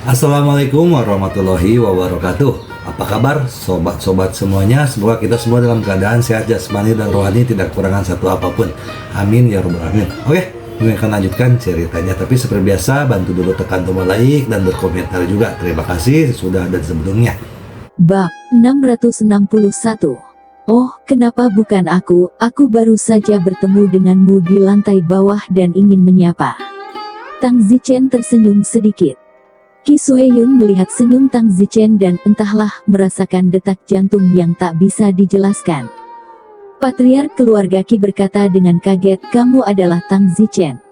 Assalamualaikum warahmatullahi wabarakatuh. Apa kabar sobat-sobat semuanya? Semoga kita semua dalam keadaan sehat jasmani dan rohani, tidak kekurangan satu apapun. Amin ya rabbal alamin. Oke, ini akan lanjutkan ceritanya. Tapi seperti biasa, bantu dulu tekan tombol like dan berkomentar juga. Terima kasih sudah dan sebelumnya. Bab 661. Oh, kenapa bukan aku? Aku baru saja bertemu denganmu di lantai bawah dan ingin menyapa. Tang Zichen tersenyum sedikit. Qi Sueyun melihat senyum Tang Zichen dan entahlah merasakan detak jantung yang tak bisa dijelaskan. Patriark keluarga Qi berkata dengan kaget, "Kamu adalah Tang Zichen."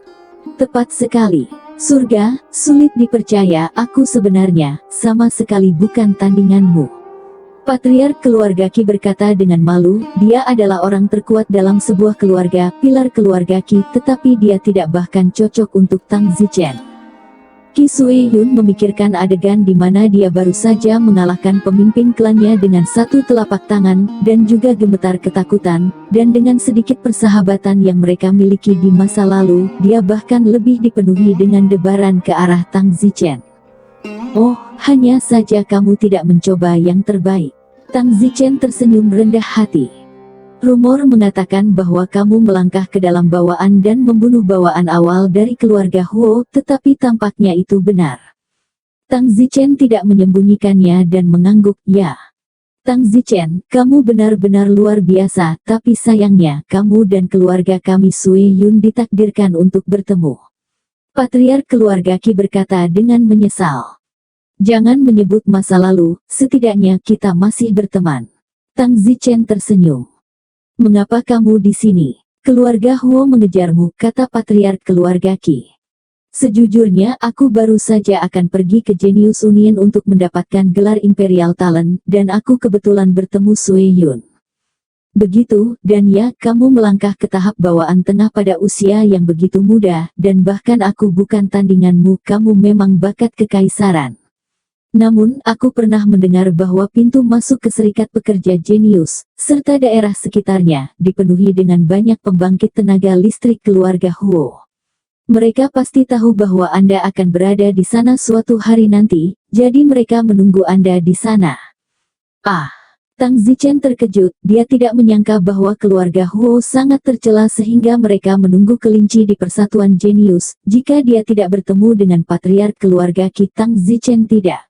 Tepat sekali. Surga, sulit dipercaya, aku sebenarnya sama sekali bukan tandinganmu. Patriark keluarga Qi berkata dengan malu, dia adalah orang terkuat dalam sebuah keluarga, pilar keluarga Qi, tetapi dia tidak bahkan cocok untuk Tang Zichen. Qi Sueyun memikirkan adegan di mana dia baru saja mengalahkan pemimpin klannya dengan satu telapak tangan, dan juga gemetar ketakutan, dan dengan sedikit persahabatan yang mereka miliki di masa lalu, dia bahkan lebih dipenuhi dengan debaran ke arah Tang Zichen. Oh, hanya saja kamu tidak mencoba yang terbaik. Tang Zichen tersenyum rendah hati. Rumor mengatakan bahwa kamu melangkah ke dalam bawaan dan membunuh bawaan awal dari keluarga Huo, tetapi tampaknya itu benar. Tang Zichen tidak menyembunyikannya dan mengangguk, ya. Tang Zichen, kamu benar-benar luar biasa, tapi sayangnya, kamu dan keluarga kami Sueyun ditakdirkan untuk bertemu. Patriark keluarga Qi berkata dengan menyesal. Jangan menyebut masa lalu, setidaknya kita masih berteman. Tang Zichen tersenyum. Mengapa kamu di sini? Keluarga Huo mengejarmu, kata patriark keluarga Qi. Sejujurnya aku baru saja akan pergi ke Genius Union untuk mendapatkan gelar Imperial Talent, dan aku kebetulan bertemu Sueyun. Begitu, dan ya, kamu melangkah ke tahap bawaan tengah pada usia yang begitu muda, dan bahkan aku bukan tandinganmu, kamu memang bakat kekaisaran. Namun, aku pernah mendengar bahwa pintu masuk ke Serikat Pekerja Genius, serta daerah sekitarnya, dipenuhi dengan banyak pembangkit tenaga listrik keluarga Huo. Mereka pasti tahu bahwa Anda akan berada di sana suatu hari nanti, jadi mereka menunggu Anda di sana. Ah! Tang Zichen terkejut, dia tidak menyangka bahwa keluarga Huo sangat tercela sehingga mereka menunggu kelinci di Persatuan Genius. Jika dia tidak bertemu dengan patriark keluarga Qi, Tang Zichen tidak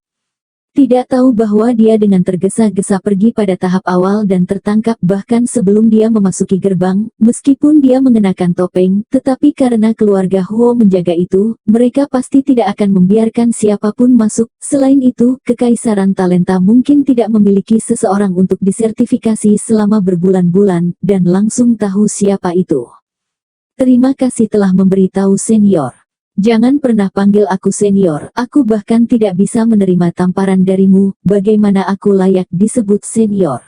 tahu bahwa dia dengan tergesa-gesa pergi pada tahap awal dan tertangkap bahkan sebelum dia memasuki gerbang, meskipun dia mengenakan topeng, tetapi karena keluarga Huo menjaga itu, mereka pasti tidak akan membiarkan siapapun masuk. Selain itu, Kekaisaran Talenta mungkin tidak memiliki seseorang untuk disertifikasi selama berbulan-bulan, dan langsung tahu siapa itu. Terima kasih telah memberitahu senior. Jangan pernah panggil aku senior, aku bahkan tidak bisa menerima tamparan darimu, bagaimana aku layak disebut senior?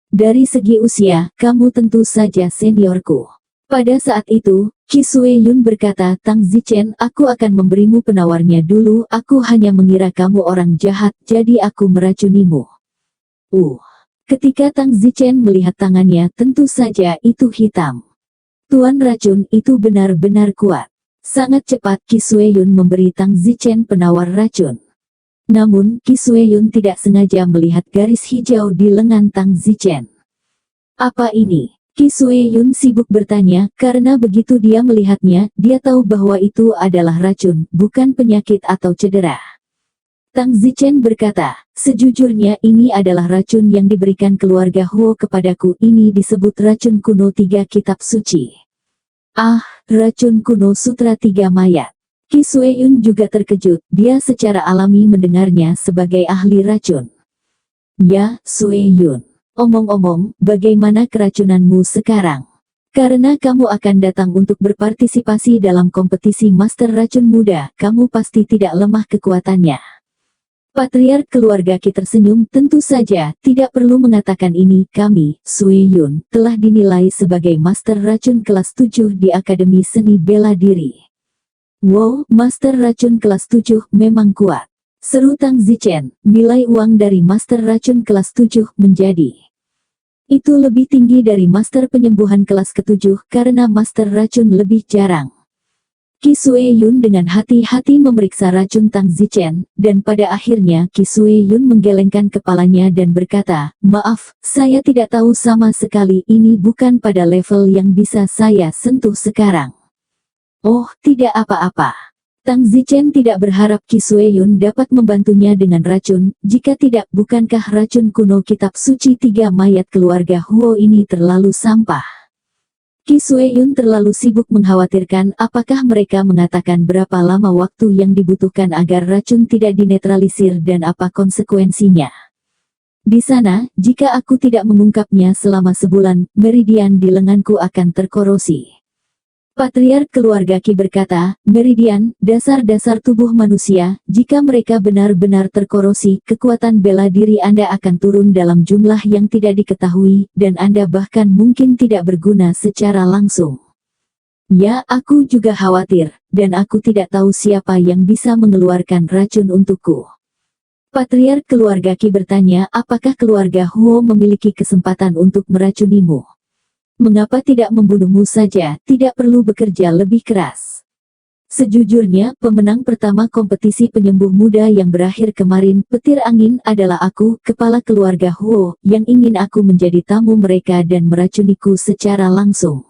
Dari segi usia, kamu tentu saja seniorku. Pada saat itu, Qi Sueyun berkata, Tang Zichen, aku akan memberimu penawarnya dulu, aku hanya mengira kamu orang jahat, jadi aku meracunimu. Ketika Tang Zichen melihat tangannya, tentu saja itu hitam. Tuan racun itu benar-benar kuat. Sangat cepat Qi Sueyun memberi Tang Zichen penawar racun. Namun, Qi Sueyun tidak sengaja melihat garis hijau di lengan Tang Zichen. Apa ini? Qi Sueyun sibuk bertanya, karena begitu dia melihatnya, dia tahu bahwa itu adalah racun, bukan penyakit atau cedera. Tang Zichen berkata, sejujurnya ini adalah racun yang diberikan keluarga Huo kepadaku, ini disebut racun kuno 3 kitab suci. Ah, racun kuno Sutra 3 Mayat. Qi Sueyun juga terkejut, dia secara alami mendengarnya sebagai ahli racun. Ya, Sueyun. Omong-omong, bagaimana keracunanmu sekarang? Karena kamu akan datang untuk berpartisipasi dalam kompetisi Master Racun Muda, kamu pasti tidak lemah kekuatannya. Patriark keluarga Qi tersenyum, tentu saja, tidak perlu mengatakan ini, kami, Sueyun, telah dinilai sebagai Master Racun kelas 7 di Akademi Seni Bela Diri. Wow, Master Racun kelas 7 memang kuat. Seru Tang Zichen, nilai uang dari Master Racun kelas 7 menjadi. Itu lebih tinggi dari Master Penyembuhan kelas ke-7 karena Master Racun lebih jarang. Qi Shuiyun dengan hati-hati memeriksa racun Tang Zichen, dan pada akhirnya Qi Shuiyun menggelengkan kepalanya dan berkata, "Maaf, saya tidak tahu sama sekali, ini bukan pada level yang bisa saya sentuh sekarang." "Oh, tidak apa-apa." Tang Zichen tidak berharap Qi Shuiyun dapat membantunya dengan racun, jika tidak, bukankah racun kuno kitab suci 3 mayat keluarga Huo ini terlalu sampah? Qi Shuiyun terlalu sibuk mengkhawatirkan apakah mereka mengatakan berapa lama waktu yang dibutuhkan agar racun tidak dinetralisir dan apa konsekuensinya. Di sana, jika aku tidak mengungkapnya selama sebulan, meridian di lenganku akan terkorosi. Patriark keluarga Qi berkata, "Meridian, dasar-dasar tubuh manusia, jika mereka benar-benar terkorosi, kekuatan bela diri Anda akan turun dalam jumlah yang tidak diketahui, dan Anda bahkan mungkin tidak berguna secara langsung." "Ya, aku juga khawatir, dan aku tidak tahu siapa yang bisa mengeluarkan racun untukku." Patriark keluarga Qi bertanya, "Apakah keluarga Huo memiliki kesempatan untuk meracunimu? Mengapa tidak membunuhmu saja, tidak perlu bekerja lebih keras?" "Sejujurnya, pemenang pertama kompetisi penyembuh muda yang berakhir kemarin, petir angin, adalah aku, kepala keluarga Huo, yang ingin aku menjadi tamu mereka dan meracuniku secara langsung."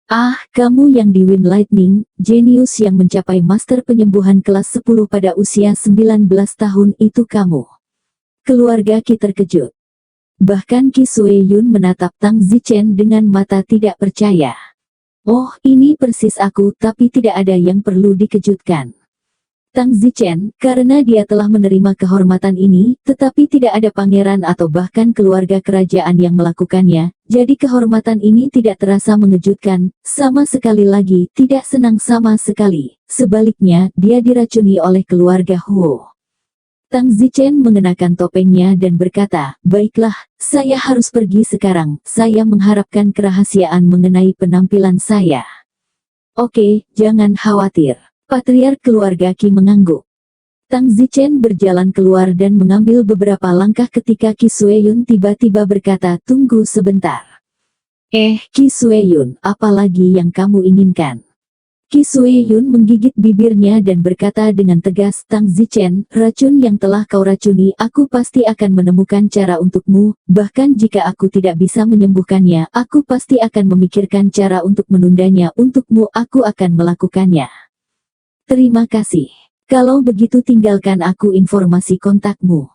"Ah, kamu yang di Wind Lightning, jenius yang mencapai master penyembuhan kelas 10 pada usia 19 tahun itu kamu." Keluarga Qi terkejut. Bahkan Qi Shuiyun menatap Tang Zichen dengan mata tidak percaya. "Oh, ini persis aku, tapi tidak ada yang perlu dikejutkan." Tang Zichen, karena dia telah menerima kehormatan ini, tetapi tidak ada pangeran atau bahkan keluarga kerajaan yang melakukannya, jadi kehormatan ini tidak terasa mengejutkan, sama sekali lagi, tidak senang sama sekali. Sebaliknya, dia diracuni oleh keluarga Huo. Tang Zichen mengenakan topengnya dan berkata, "Baiklah, saya harus pergi sekarang, saya mengharapkan kerahasiaan mengenai penampilan saya." "Oke, jangan khawatir." Patriark keluarga Qi mengangguk. Tang Zichen berjalan keluar dan mengambil beberapa langkah ketika Qi Shuiyun tiba-tiba berkata, "Tunggu sebentar." Qi Shuiyun, apa lagi yang kamu inginkan?" Qi Shuiyun menggigit bibirnya dan berkata dengan tegas, "Tang Zichen, racun yang telah kau racuni, aku pasti akan menemukan cara untukmu, bahkan jika aku tidak bisa menyembuhkannya, aku pasti akan memikirkan cara untuk menundanya untukmu, aku akan melakukannya." "Terima kasih. Kalau begitu tinggalkan aku informasi kontakmu."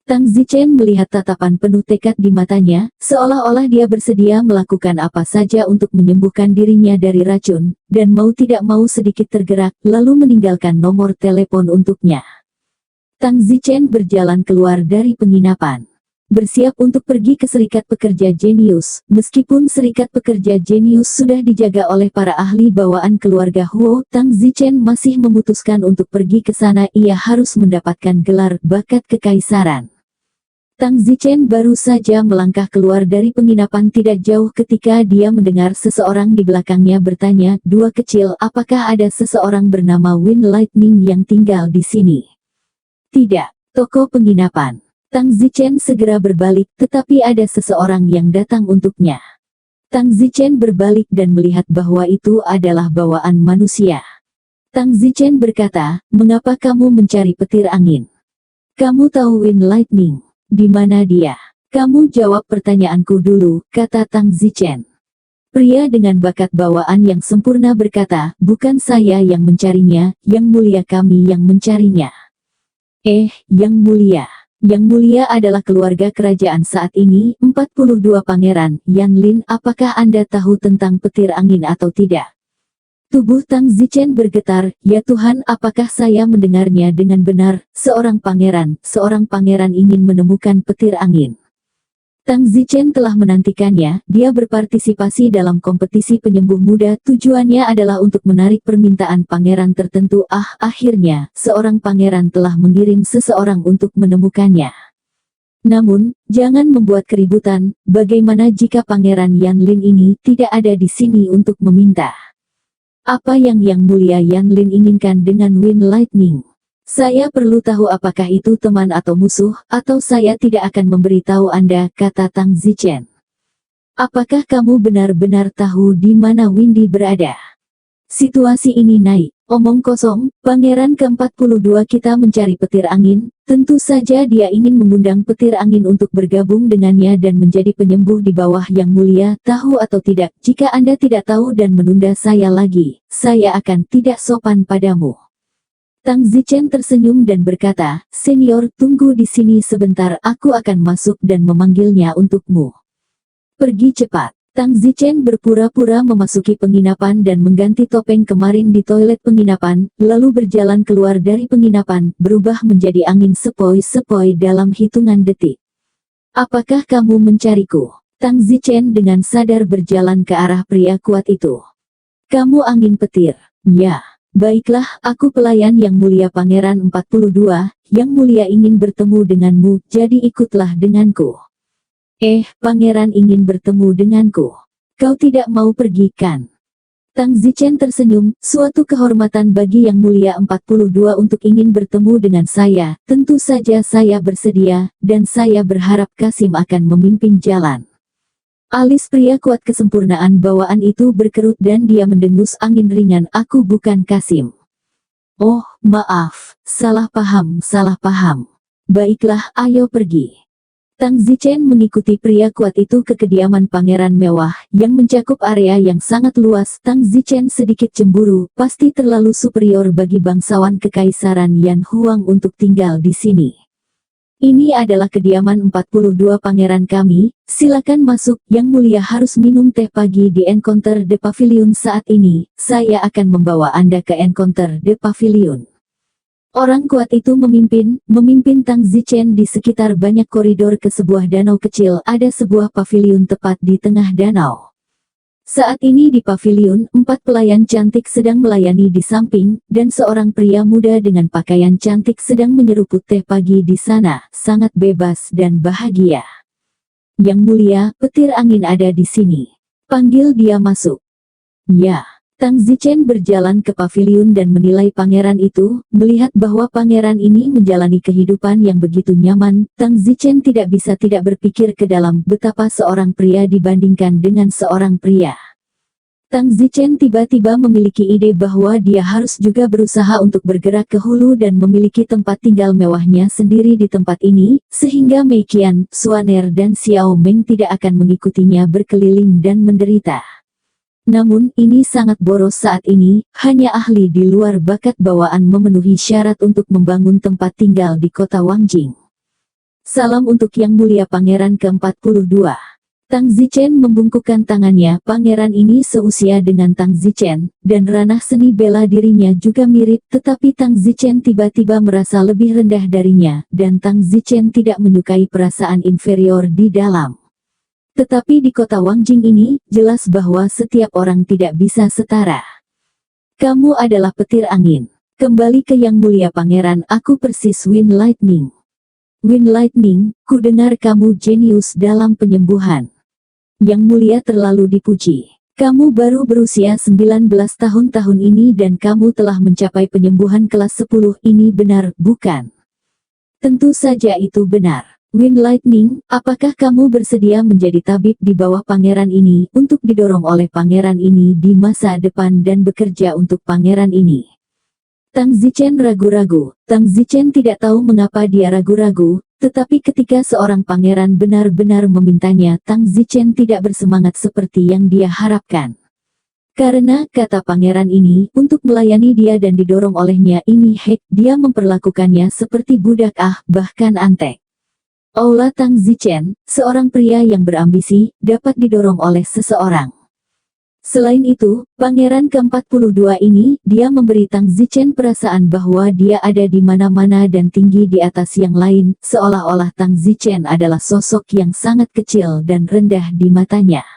Tang Zichen melihat tatapan penuh tekad di matanya, seolah-olah dia bersedia melakukan apa saja untuk menyembuhkan dirinya dari racun, dan mau tidak mau sedikit tergerak, lalu meninggalkan nomor telepon untuknya. Tang Zichen berjalan keluar dari penginapan. Bersiap untuk pergi ke Serikat Pekerja Jenius, meskipun Serikat Pekerja Jenius sudah dijaga oleh para ahli bawaan keluarga Huo, Tang Zichen masih memutuskan untuk pergi ke sana. Ia harus mendapatkan gelar bakat kekaisaran. Tang Zichen baru saja melangkah keluar dari penginapan tidak jauh ketika dia mendengar seseorang di belakangnya bertanya, "Dua kecil, apakah ada seseorang bernama Wind Lightning yang tinggal di sini?" "Tidak." Toko penginapan. Tang Zichen segera berbalik, tetapi ada seseorang yang datang untuknya. Tang Zichen berbalik dan melihat bahwa itu adalah bawaan manusia. Tang Zichen berkata, "Mengapa kamu mencari petir angin? Kamu tahu Wind Lightning? Di mana dia?" "Kamu jawab pertanyaanku dulu," kata Tang Zichen. Pria dengan bakat bawaan yang sempurna berkata, "Bukan saya yang mencarinya, yang mulia kami yang mencarinya." Yang mulia. Yang mulia adalah keluarga kerajaan saat ini, 42 Pangeran Yan Lin. Apakah Anda tahu tentang petir angin atau tidak? Tubuh Tang Zichen bergetar, "Ya Tuhan, apakah saya mendengarnya dengan benar? Seorang pangeran ingin menemukan petir angin." Tang Zichen telah menantikannya, dia berpartisipasi dalam kompetisi penyembuh muda, tujuannya adalah untuk menarik permintaan pangeran tertentu. Akhirnya, seorang pangeran telah mengirim seseorang untuk menemukannya. Namun, jangan membuat keributan, bagaimana jika Pangeran Yan Lin ini tidak ada di sini untuk meminta? Apa yang Yang Mulia Yan Lin inginkan dengan Wind Lightning? Saya perlu tahu apakah itu teman atau musuh, atau saya tidak akan memberitahu Anda, kata Tang Zichen. Apakah kamu benar-benar tahu di mana Windy berada? Situasi ini naik. Omong kosong, pangeran ke-42 kita mencari petir angin. Tentu saja dia ingin mengundang petir angin untuk bergabung dengannya dan menjadi penyembuh di bawah Yang Mulia. Tahu atau tidak, jika Anda tidak tahu dan menunda saya lagi, saya akan tidak sopan padamu. Tang Zichen tersenyum dan berkata, "Senior, tunggu di sini sebentar, aku akan masuk dan memanggilnya untukmu. Pergi cepat." Tang Zichen berpura-pura memasuki penginapan dan mengganti topeng kemarin di toilet penginapan, lalu berjalan keluar dari penginapan, berubah menjadi angin sepoi-sepoi dalam hitungan detik. "Apakah kamu mencariku?" Tang Zichen dengan sadar berjalan ke arah pria kuat itu. "Kamu angin petir." "Ya. Baiklah, aku pelayan Yang Mulia Pangeran 42, Yang Mulia ingin bertemu denganmu, jadi ikutlah denganku." Pangeran ingin bertemu denganku. Kau tidak mau pergi kan? Tang Zichen tersenyum, suatu kehormatan bagi Yang Mulia 42 untuk ingin bertemu dengan saya. Tentu saja saya bersedia, dan saya berharap Kasim akan memimpin jalan. Alis pria kuat kesempurnaan bawaan itu berkerut dan dia mendengus angin ringan. "Aku bukan Kasim." "Oh, maaf, salah paham, salah paham. Baiklah, ayo pergi." Tang Zichen mengikuti pria kuat itu ke kediaman pangeran mewah, yang mencakup area yang sangat luas. Tang Zichen sedikit cemburu, pasti terlalu superior bagi bangsawan kekaisaran Yan Huang untuk tinggal di sini. "Ini adalah kediaman 42 pangeran kami, silakan masuk. Yang Mulia harus minum teh pagi di Encounter de Pavilion saat ini, saya akan membawa Anda ke Encounter de Pavilion." Orang kuat itu memimpin Tang Zichen di sekitar banyak koridor ke sebuah danau kecil. Ada sebuah pavilion tepat di tengah danau. Saat ini di pavilion, 4 pelayan cantik sedang melayani di samping, dan seorang pria muda dengan pakaian cantik sedang menyeruput teh pagi di sana, sangat bebas dan bahagia. "Yang Mulia, petir angin ada di sini. Panggil dia masuk." "Ya." Tang Zichen berjalan ke pavilion dan menilai pangeran itu, melihat bahwa pangeran ini menjalani kehidupan yang begitu nyaman. Tang Zichen tidak bisa tidak berpikir ke dalam betapa seorang pria dibandingkan dengan seorang pria. Tang Zichen tiba-tiba memiliki ide bahwa dia harus juga berusaha untuk bergerak ke hulu dan memiliki tempat tinggal mewahnya sendiri di tempat ini, sehingga Mei Qian, Suaner dan Xiao Meng tidak akan mengikutinya berkeliling dan menderita. Namun, ini sangat boros saat ini, hanya ahli di luar bakat bawaan memenuhi syarat untuk membangun tempat tinggal di kota Wangjing. "Salam untuk Yang Mulia Pangeran ke-42. Tang Zichen membungkukkan tangannya. Pangeran ini seusia dengan Tang Zichen, dan ranah seni bela dirinya juga mirip, tetapi Tang Zichen tiba-tiba merasa lebih rendah darinya, dan Tang Zichen tidak menyukai perasaan inferior di dalam. Tetapi di kota Wangjing ini, jelas bahwa setiap orang tidak bisa setara. "Kamu adalah petir angin. Kembali ke Yang Mulia Pangeran, aku persis Wind Lightning." "Wind Lightning, ku dengar kamu jenius dalam penyembuhan." "Yang Mulia terlalu dipuji. Kamu baru berusia 19 tahun ini dan kamu telah mencapai penyembuhan kelas 10, ini benar, bukan?" "Tentu saja itu benar. Wind Lightning, apakah kamu bersedia menjadi tabib di bawah pangeran ini, untuk didorong oleh pangeran ini di masa depan dan bekerja untuk pangeran ini?" Tang Zichen ragu-ragu. Tang Zichen tidak tahu mengapa dia ragu-ragu, tetapi ketika seorang pangeran benar-benar memintanya, Tang Zichen tidak bersemangat seperti yang dia harapkan. Karena, kata pangeran ini, untuk melayani dia dan didorong olehnya ini dia memperlakukannya seperti budak bahkan antek. Aula Tang Zichen, seorang pria yang berambisi, dapat didorong oleh seseorang. Selain itu, pangeran ke-42 ini, dia memberi Tang Zichen perasaan bahwa dia ada di mana-mana dan tinggi di atas yang lain, seolah-olah Tang Zichen adalah sosok yang sangat kecil dan rendah di matanya.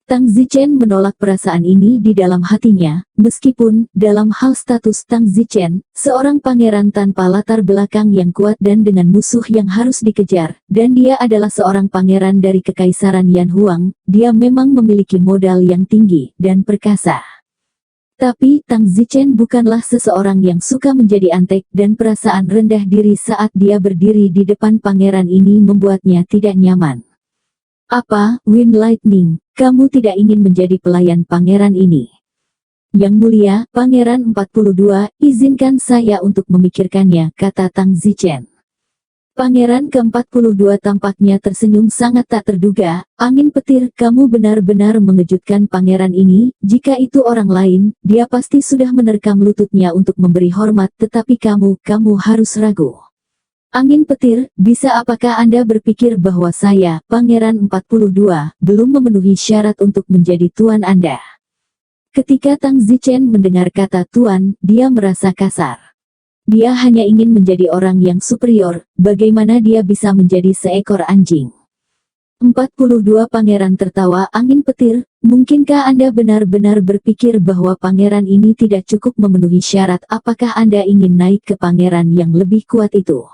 Tang Zichen menolak perasaan ini di dalam hatinya, meskipun, dalam hal status Tang Zichen, seorang pangeran tanpa latar belakang yang kuat dan dengan musuh yang harus dikejar, dan dia adalah seorang pangeran dari kekaisaran Yan Huang, dia memang memiliki modal yang tinggi dan perkasa. Tapi, Tang Zichen bukanlah seseorang yang suka menjadi antek, dan perasaan rendah diri saat dia berdiri di depan pangeran ini membuatnya tidak nyaman. "Apa, Wind Lightning, kamu tidak ingin menjadi pelayan pangeran ini?" Yang mulia, Pangeran 42, izinkan saya untuk memikirkannya, kata Tang Zichen. Pangeran ke-42 tampaknya tersenyum sangat tak terduga. Angin petir, kamu benar-benar mengejutkan pangeran ini. Jika itu orang lain, dia pasti sudah menerkam lututnya untuk memberi hormat, tetapi kamu harus ragu. Angin petir, bisa apakah Anda berpikir bahwa saya, Pangeran 42, belum memenuhi syarat untuk menjadi tuan Anda? Ketika Tang Zichen mendengar kata tuan, dia merasa kasar. Dia hanya ingin menjadi orang yang superior, bagaimana dia bisa menjadi seekor anjing? 42 Pangeran tertawa angin petir, mungkinkah Anda benar-benar berpikir bahwa pangeran ini tidak cukup memenuhi syarat? Apakah Anda ingin naik ke pangeran yang lebih kuat itu?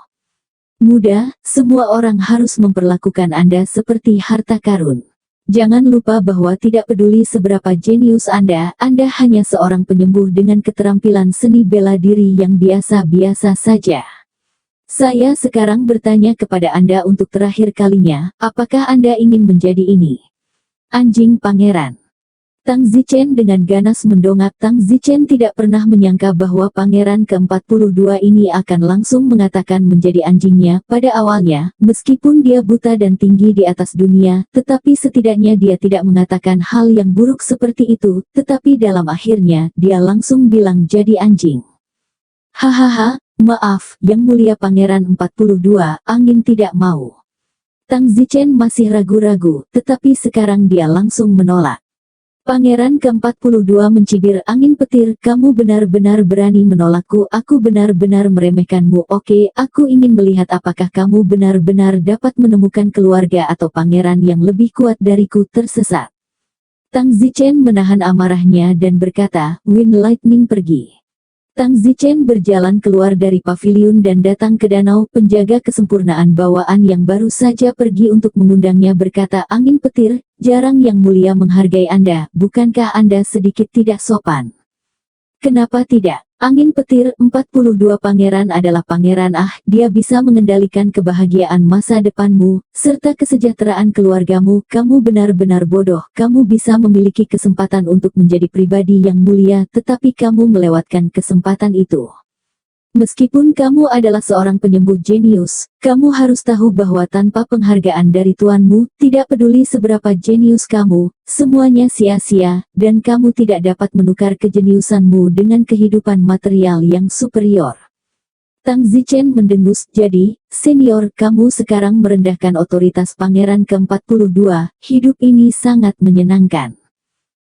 Mudah, semua orang harus memperlakukan Anda seperti harta karun. Jangan lupa bahwa tidak peduli seberapa jenius Anda hanya seorang penyembuh dengan keterampilan seni bela diri yang biasa-biasa saja. Saya sekarang bertanya kepada Anda untuk terakhir kalinya, apakah Anda ingin menjadi ini? Anjing pangeran. Tang Zichen dengan ganas mendongak. Tang Zichen tidak pernah menyangka bahwa pangeran ke-42 ini akan langsung mengatakan menjadi anjingnya. Pada awalnya, meskipun dia buta dan tinggi di atas dunia, tetapi setidaknya dia tidak mengatakan hal yang buruk seperti itu, tetapi dalam akhirnya, dia langsung bilang jadi anjing. Hahaha, maaf, Yang Mulia Pangeran 42, angin tidak mau. Tang Zichen masih ragu-ragu, tetapi sekarang dia langsung menolak. Pangeran ke-42 mencibir angin petir, kamu benar-benar berani menolakku, aku benar-benar meremehkanmu. Oke, aku ingin melihat apakah kamu benar-benar dapat menemukan keluarga atau pangeran yang lebih kuat dariku. Tersesat. Tang Zichen menahan amarahnya dan berkata, Wind Lightning pergi. Tang Zichen berjalan keluar dari paviliun dan datang ke danau. Penjaga kesempurnaan bawaan yang baru saja pergi untuk mengundangnya berkata, angin petir, jarang Yang Mulia menghargai Anda, bukankah Anda sedikit tidak sopan? Kenapa tidak? Angin petir, 42 pangeran adalah pangeran dia bisa mengendalikan kebahagiaan masa depanmu, serta kesejahteraan keluargamu. Kamu benar-benar bodoh, kamu bisa memiliki kesempatan untuk menjadi pribadi yang mulia, tetapi kamu melewatkan kesempatan itu. Meskipun kamu adalah seorang penyembuh jenius, kamu harus tahu bahwa tanpa penghargaan dari tuanmu, tidak peduli seberapa jenius kamu, semuanya sia-sia, dan kamu tidak dapat menukar kejeniusanmu dengan kehidupan material yang superior. Tang Zichen mendengus, jadi, senior, kamu sekarang merendahkan otoritas pangeran ke-42, hidup ini sangat menyenangkan.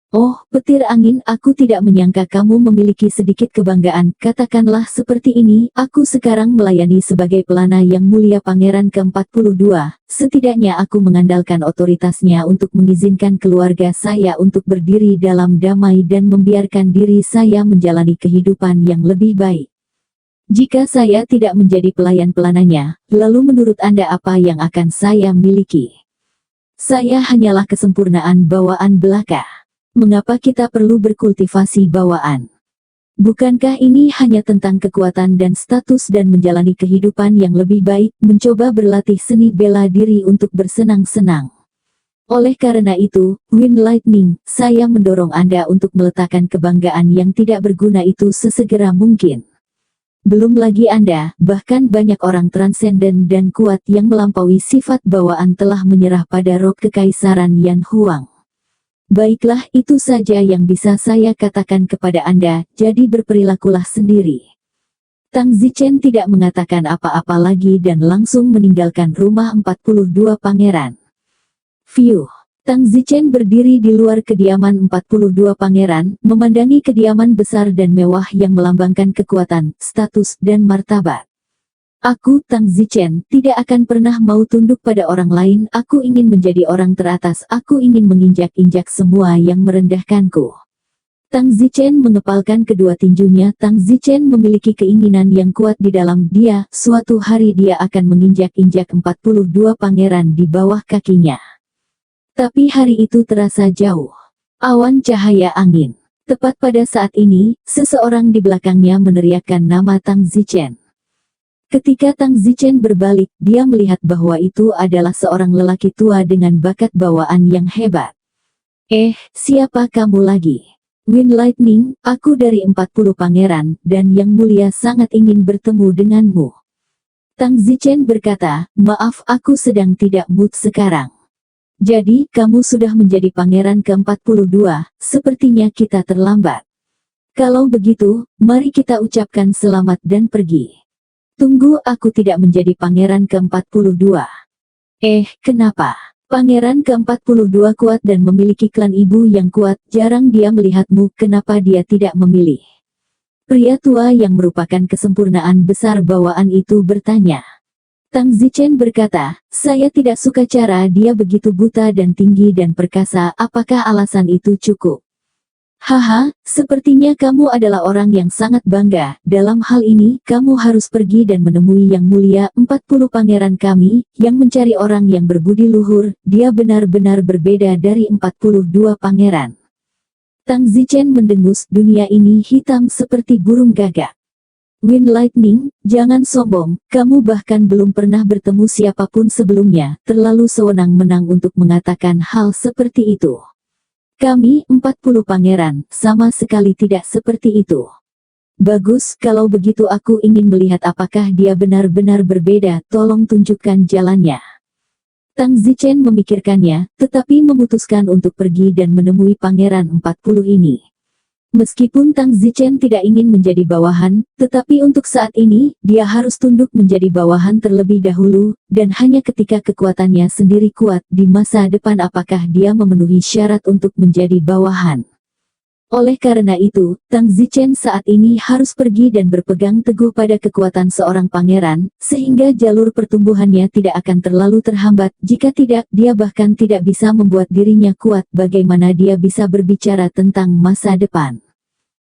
Oh, petir angin, aku tidak menyangka kamu memiliki sedikit kebanggaan. Katakanlah seperti ini, aku sekarang melayani sebagai pelana Yang Mulia Pangeran ke-42. Setidaknya aku mengandalkan otoritasnya untuk mengizinkan keluarga saya untuk berdiri dalam damai dan membiarkan diri saya menjalani kehidupan yang lebih baik. Jika saya tidak menjadi pelayan pelananya, lalu menurut Anda apa yang akan saya miliki? Saya hanyalah kesempurnaan bawaan belaka. Mengapa kita perlu berkultivasi bawaan? Bukankah ini hanya tentang kekuatan dan status dan menjalani kehidupan yang lebih baik, mencoba berlatih seni bela diri untuk bersenang-senang? Oleh karena itu, Wind Lightning, saya mendorong Anda untuk meletakkan kebanggaan yang tidak berguna itu sesegera mungkin. Belum lagi Anda, bahkan banyak orang transenden dan kuat yang melampaui sifat bawaan telah menyerah pada roh kekaisaran Yan Huang. Baiklah, itu saja yang bisa saya katakan kepada Anda, jadi berperilakulah sendiri. Tang Zichen tidak mengatakan apa-apa lagi dan langsung meninggalkan rumah 42 pangeran. Fiuh. Tang Zichen berdiri di luar kediaman 42 pangeran, memandangi kediaman besar dan mewah yang melambangkan kekuatan, status, dan martabat. Aku, Tang Zichen, tidak akan pernah mau tunduk pada orang lain. Aku ingin menjadi orang teratas. Aku ingin menginjak-injak semua yang merendahkanku. Tang Zichen mengepalkan kedua tinjunya. Tang Zichen memiliki keinginan yang kuat di dalam dia. Suatu hari dia akan menginjak-injak 42 pangeran di bawah kakinya. Tapi hari itu terasa jauh. Awan cahaya angin. Tepat pada saat ini, seseorang di belakangnya meneriakkan nama Tang Zichen. Ketika Tang Zichen berbalik, dia melihat bahwa itu adalah seorang lelaki tua dengan bakat bawaan yang hebat. Siapa kamu lagi? Wind Lightning, aku dari 40 pangeran, dan Yang Mulia sangat ingin bertemu denganmu. Tang Zichen berkata, maaf aku sedang tidak mood sekarang. Jadi, kamu sudah menjadi pangeran ke-42, sepertinya kita terlambat. Kalau begitu, mari kita ucapkan selamat dan pergi. Tunggu, aku tidak menjadi pangeran ke-42. Kenapa? Pangeran ke-42 kuat dan memiliki klan ibu yang kuat, jarang dia melihatmu, kenapa dia tidak memilih? Pria tua yang merupakan kesempurnaan besar bawaan itu bertanya. Tang Zichen berkata, saya tidak suka cara dia begitu buta dan tinggi dan perkasa, apakah alasan itu cukup? Haha, sepertinya kamu adalah orang yang sangat bangga. Dalam hal ini, kamu harus pergi dan menemui Yang Mulia 40 pangeran kami, yang mencari orang yang berbudi luhur. Dia benar-benar berbeda dari 42 pangeran. Tang Zichen mendengus, dunia ini hitam seperti burung gagak. Wind Lightning, jangan sombong, kamu bahkan belum pernah bertemu siapapun sebelumnya, terlalu sewenang-wenang untuk mengatakan hal seperti itu. Kami, 40 pangeran, sama sekali tidak seperti itu. Bagus, kalau begitu aku ingin melihat apakah dia benar-benar berbeda, tolong tunjukkan jalannya. Tang Zichen memikirkannya, tetapi memutuskan untuk pergi dan menemui pangeran 40 ini. Meskipun Tang Zichen tidak ingin menjadi bawahan, tetapi untuk saat ini, dia harus tunduk menjadi bawahan terlebih dahulu, dan hanya ketika kekuatannya sendiri kuat di masa depan apakah dia memenuhi syarat untuk menjadi bawahan. Oleh karena itu, Tang Zichen saat ini harus pergi dan berpegang teguh pada kekuatan seorang pangeran, sehingga jalur pertumbuhannya tidak akan terlalu terhambat. Jika tidak, dia bahkan tidak bisa membuat dirinya kuat. Bagaimana dia bisa berbicara tentang masa depan?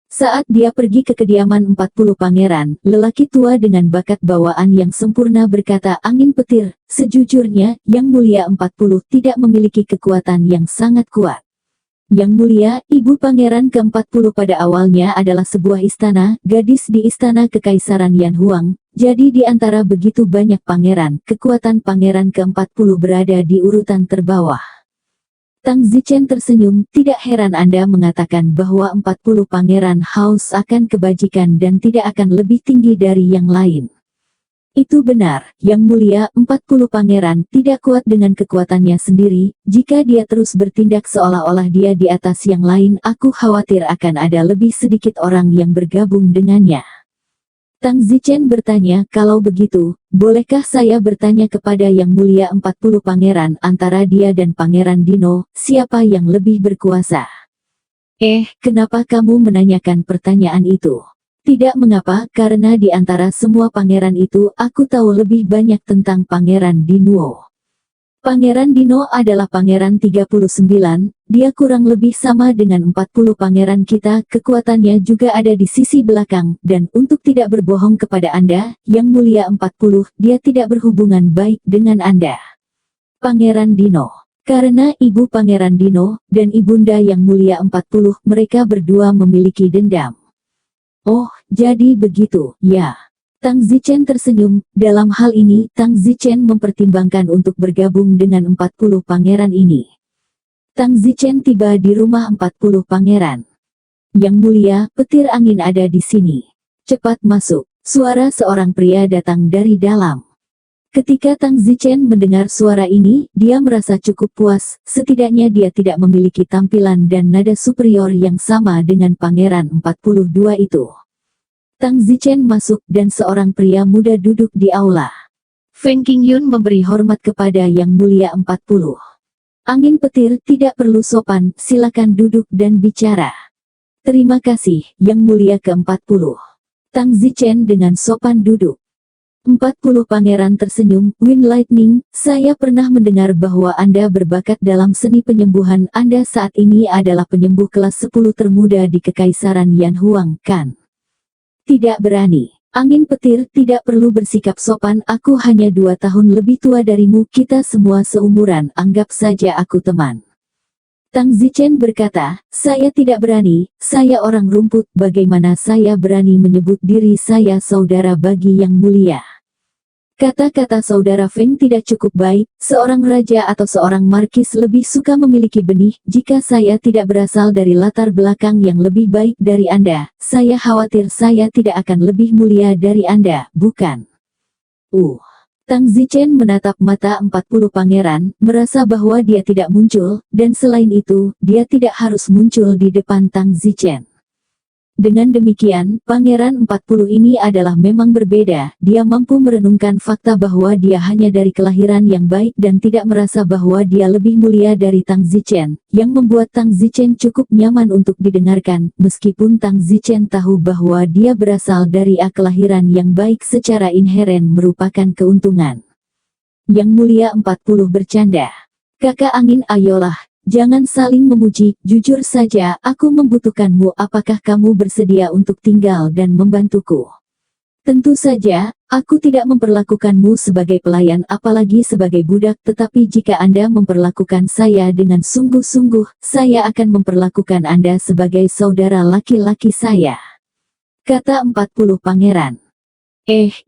Saat dia pergi ke kediaman 40 pangeran, lelaki tua dengan bakat bawaan yang sempurna berkata, angin petir, sejujurnya, Yang Mulia 40 tidak memiliki kekuatan yang sangat kuat. Yang Mulia, ibu pangeran ke-40 pada awalnya adalah sebuah istana, gadis di istana kekaisaran Yan Huang, jadi di antara begitu banyak pangeran, kekuatan pangeran ke-40 berada di urutan terbawah. Tang Zichen tersenyum, tidak heran Anda mengatakan bahwa 40 pangeran haus akan kebajikan dan tidak akan lebih tinggi dari yang lain. Itu benar, Yang Mulia, 40 pangeran tidak kuat dengan kekuatannya sendiri. Jika dia terus bertindak seolah-olah dia di atas yang lain, aku khawatir akan ada lebih sedikit orang yang bergabung dengannya. Tang Zichen bertanya, kalau begitu, bolehkah saya bertanya kepada Yang Mulia 40 pangeran antara dia dan Pangeran Dino, siapa yang lebih berkuasa? Kenapa kamu menanyakan pertanyaan itu? Tidak mengapa, karena di antara semua pangeran itu, aku tahu lebih banyak tentang Pangeran Dino. Pangeran Dino adalah pangeran 39, dia kurang lebih sama dengan 40 pangeran kita, kekuatannya juga ada di sisi belakang, dan untuk tidak berbohong kepada Anda, Yang Mulia 40, dia tidak berhubungan baik dengan Anda. Pangeran Dino. Karena ibu Pangeran Dino, dan ibunda Yang Mulia 40, mereka berdua memiliki dendam. Oh, jadi begitu, ya. Tang Zichen tersenyum, dalam hal ini Tang Zichen mempertimbangkan untuk bergabung dengan 40 pangeran ini. Tang Zichen tiba di rumah 40 pangeran. Yang Mulia, petir angin ada di sini. Cepat masuk. Suara seorang pria datang dari dalam. Ketika Tang Zichen mendengar suara ini, dia merasa cukup puas, setidaknya dia tidak memiliki tampilan dan nada superior yang sama dengan pangeran 42 itu. Tang Zichen masuk dan seorang pria muda duduk di aula. Feng Qingyun memberi hormat kepada Yang Mulia 40. Angin petir, tidak perlu sopan, silakan duduk dan bicara. Terima kasih, Yang Mulia ke-40. Tang Zichen dengan sopan duduk. 40 pangeran tersenyum, Wind Lightning, saya pernah mendengar bahwa Anda berbakat dalam seni penyembuhan. Anda saat ini adalah penyembuh kelas 10 termuda di Kekaisaran Yan Huang, kan? Tidak berani. Angin petir, tidak perlu bersikap sopan, aku hanya 2 tahun lebih tua darimu, kita semua seumuran, anggap saja aku teman. Tang Zichen berkata, saya tidak berani, saya orang rumput, bagaimana saya berani menyebut diri saya saudara bagi Yang Mulia? Kata-kata saudara Feng tidak cukup baik, seorang raja atau seorang markis lebih suka memiliki benih. Jika saya tidak berasal dari latar belakang yang lebih baik dari Anda, saya khawatir saya tidak akan lebih mulia dari Anda, bukan? Tang Zichen menatap mata 40 pangeran, merasa bahwa dia tidak muncul, dan selain itu, dia tidak harus muncul di depan Tang Zichen. Dengan demikian, Pangeran 40 ini adalah memang berbeda. Dia mampu merenungkan fakta bahwa dia hanya dari kelahiran yang baik dan tidak merasa bahwa dia lebih mulia dari Tang Zichen, yang membuat Tang Zichen cukup nyaman untuk didengarkan, meskipun Tang Zichen tahu bahwa dia berasal dari kelahiran yang baik secara inheren merupakan keuntungan. Yang Mulia 40 bercanda. Kakak angin, ayolah. Jangan saling memuji, jujur saja, aku membutuhkanmu. Apakah kamu bersedia untuk tinggal dan membantuku? Tentu saja, aku tidak memperlakukanmu sebagai pelayan apalagi sebagai budak, tetapi jika Anda memperlakukan saya dengan sungguh-sungguh, saya akan memperlakukan Anda sebagai saudara laki-laki saya. Kata 40 pangeran.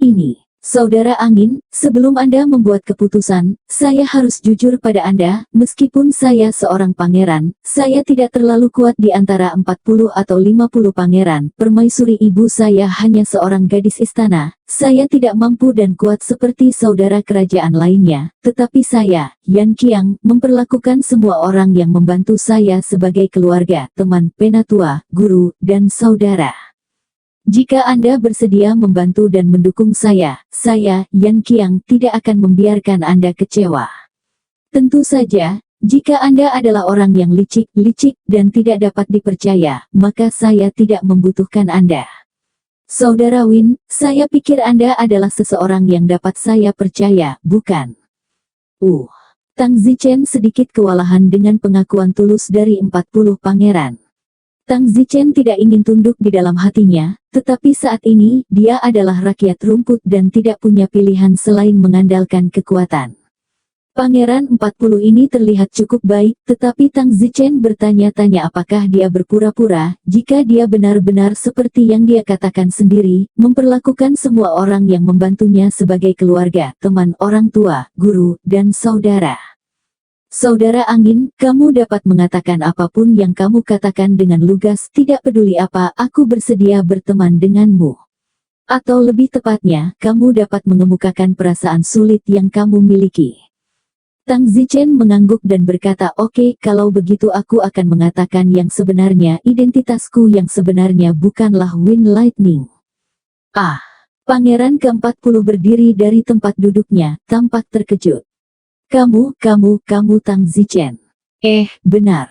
Ini. Saudara angin, sebelum Anda membuat keputusan, saya harus jujur pada Anda, meskipun saya seorang pangeran, saya tidak terlalu kuat di antara 40 atau 50 pangeran, permaisuri ibu saya hanya seorang gadis istana, saya tidak mampu dan kuat seperti saudara kerajaan lainnya, tetapi saya, Yan Qiang, memperlakukan semua orang yang membantu saya sebagai keluarga, teman, penatua, guru, dan saudara. Jika Anda bersedia membantu dan mendukung saya, Yan Qiang, tidak akan membiarkan Anda kecewa. Tentu saja, jika Anda adalah orang yang licik, dan tidak dapat dipercaya, maka saya tidak membutuhkan Anda. Saudara Win, saya pikir Anda adalah seseorang yang dapat saya percaya, bukan? Tang Zichen sedikit kewalahan dengan pengakuan tulus dari 40 pangeran. Tang Zichen tidak ingin tunduk di dalam hatinya, tetapi saat ini, dia adalah rakyat rumput dan tidak punya pilihan selain mengandalkan kekuatan. Pangeran 40 ini terlihat cukup baik, tetapi Tang Zichen bertanya-tanya apakah dia berpura-pura, jika dia benar-benar seperti yang dia katakan sendiri, memperlakukan semua orang yang membantunya sebagai keluarga, teman, orang tua, guru, dan saudara. Saudara angin, kamu dapat mengatakan apapun yang kamu katakan dengan lugas, tidak peduli apa, aku bersedia berteman denganmu. Atau lebih tepatnya, kamu dapat mengemukakan perasaan sulit yang kamu miliki. Tang Zichen mengangguk dan berkata, oke, kalau begitu aku akan mengatakan yang sebenarnya, identitasku yang sebenarnya bukanlah Wind Lightning. Pangeran ke-40 berdiri dari tempat duduknya, tampak terkejut. Kamu Tang Zichen. Benar.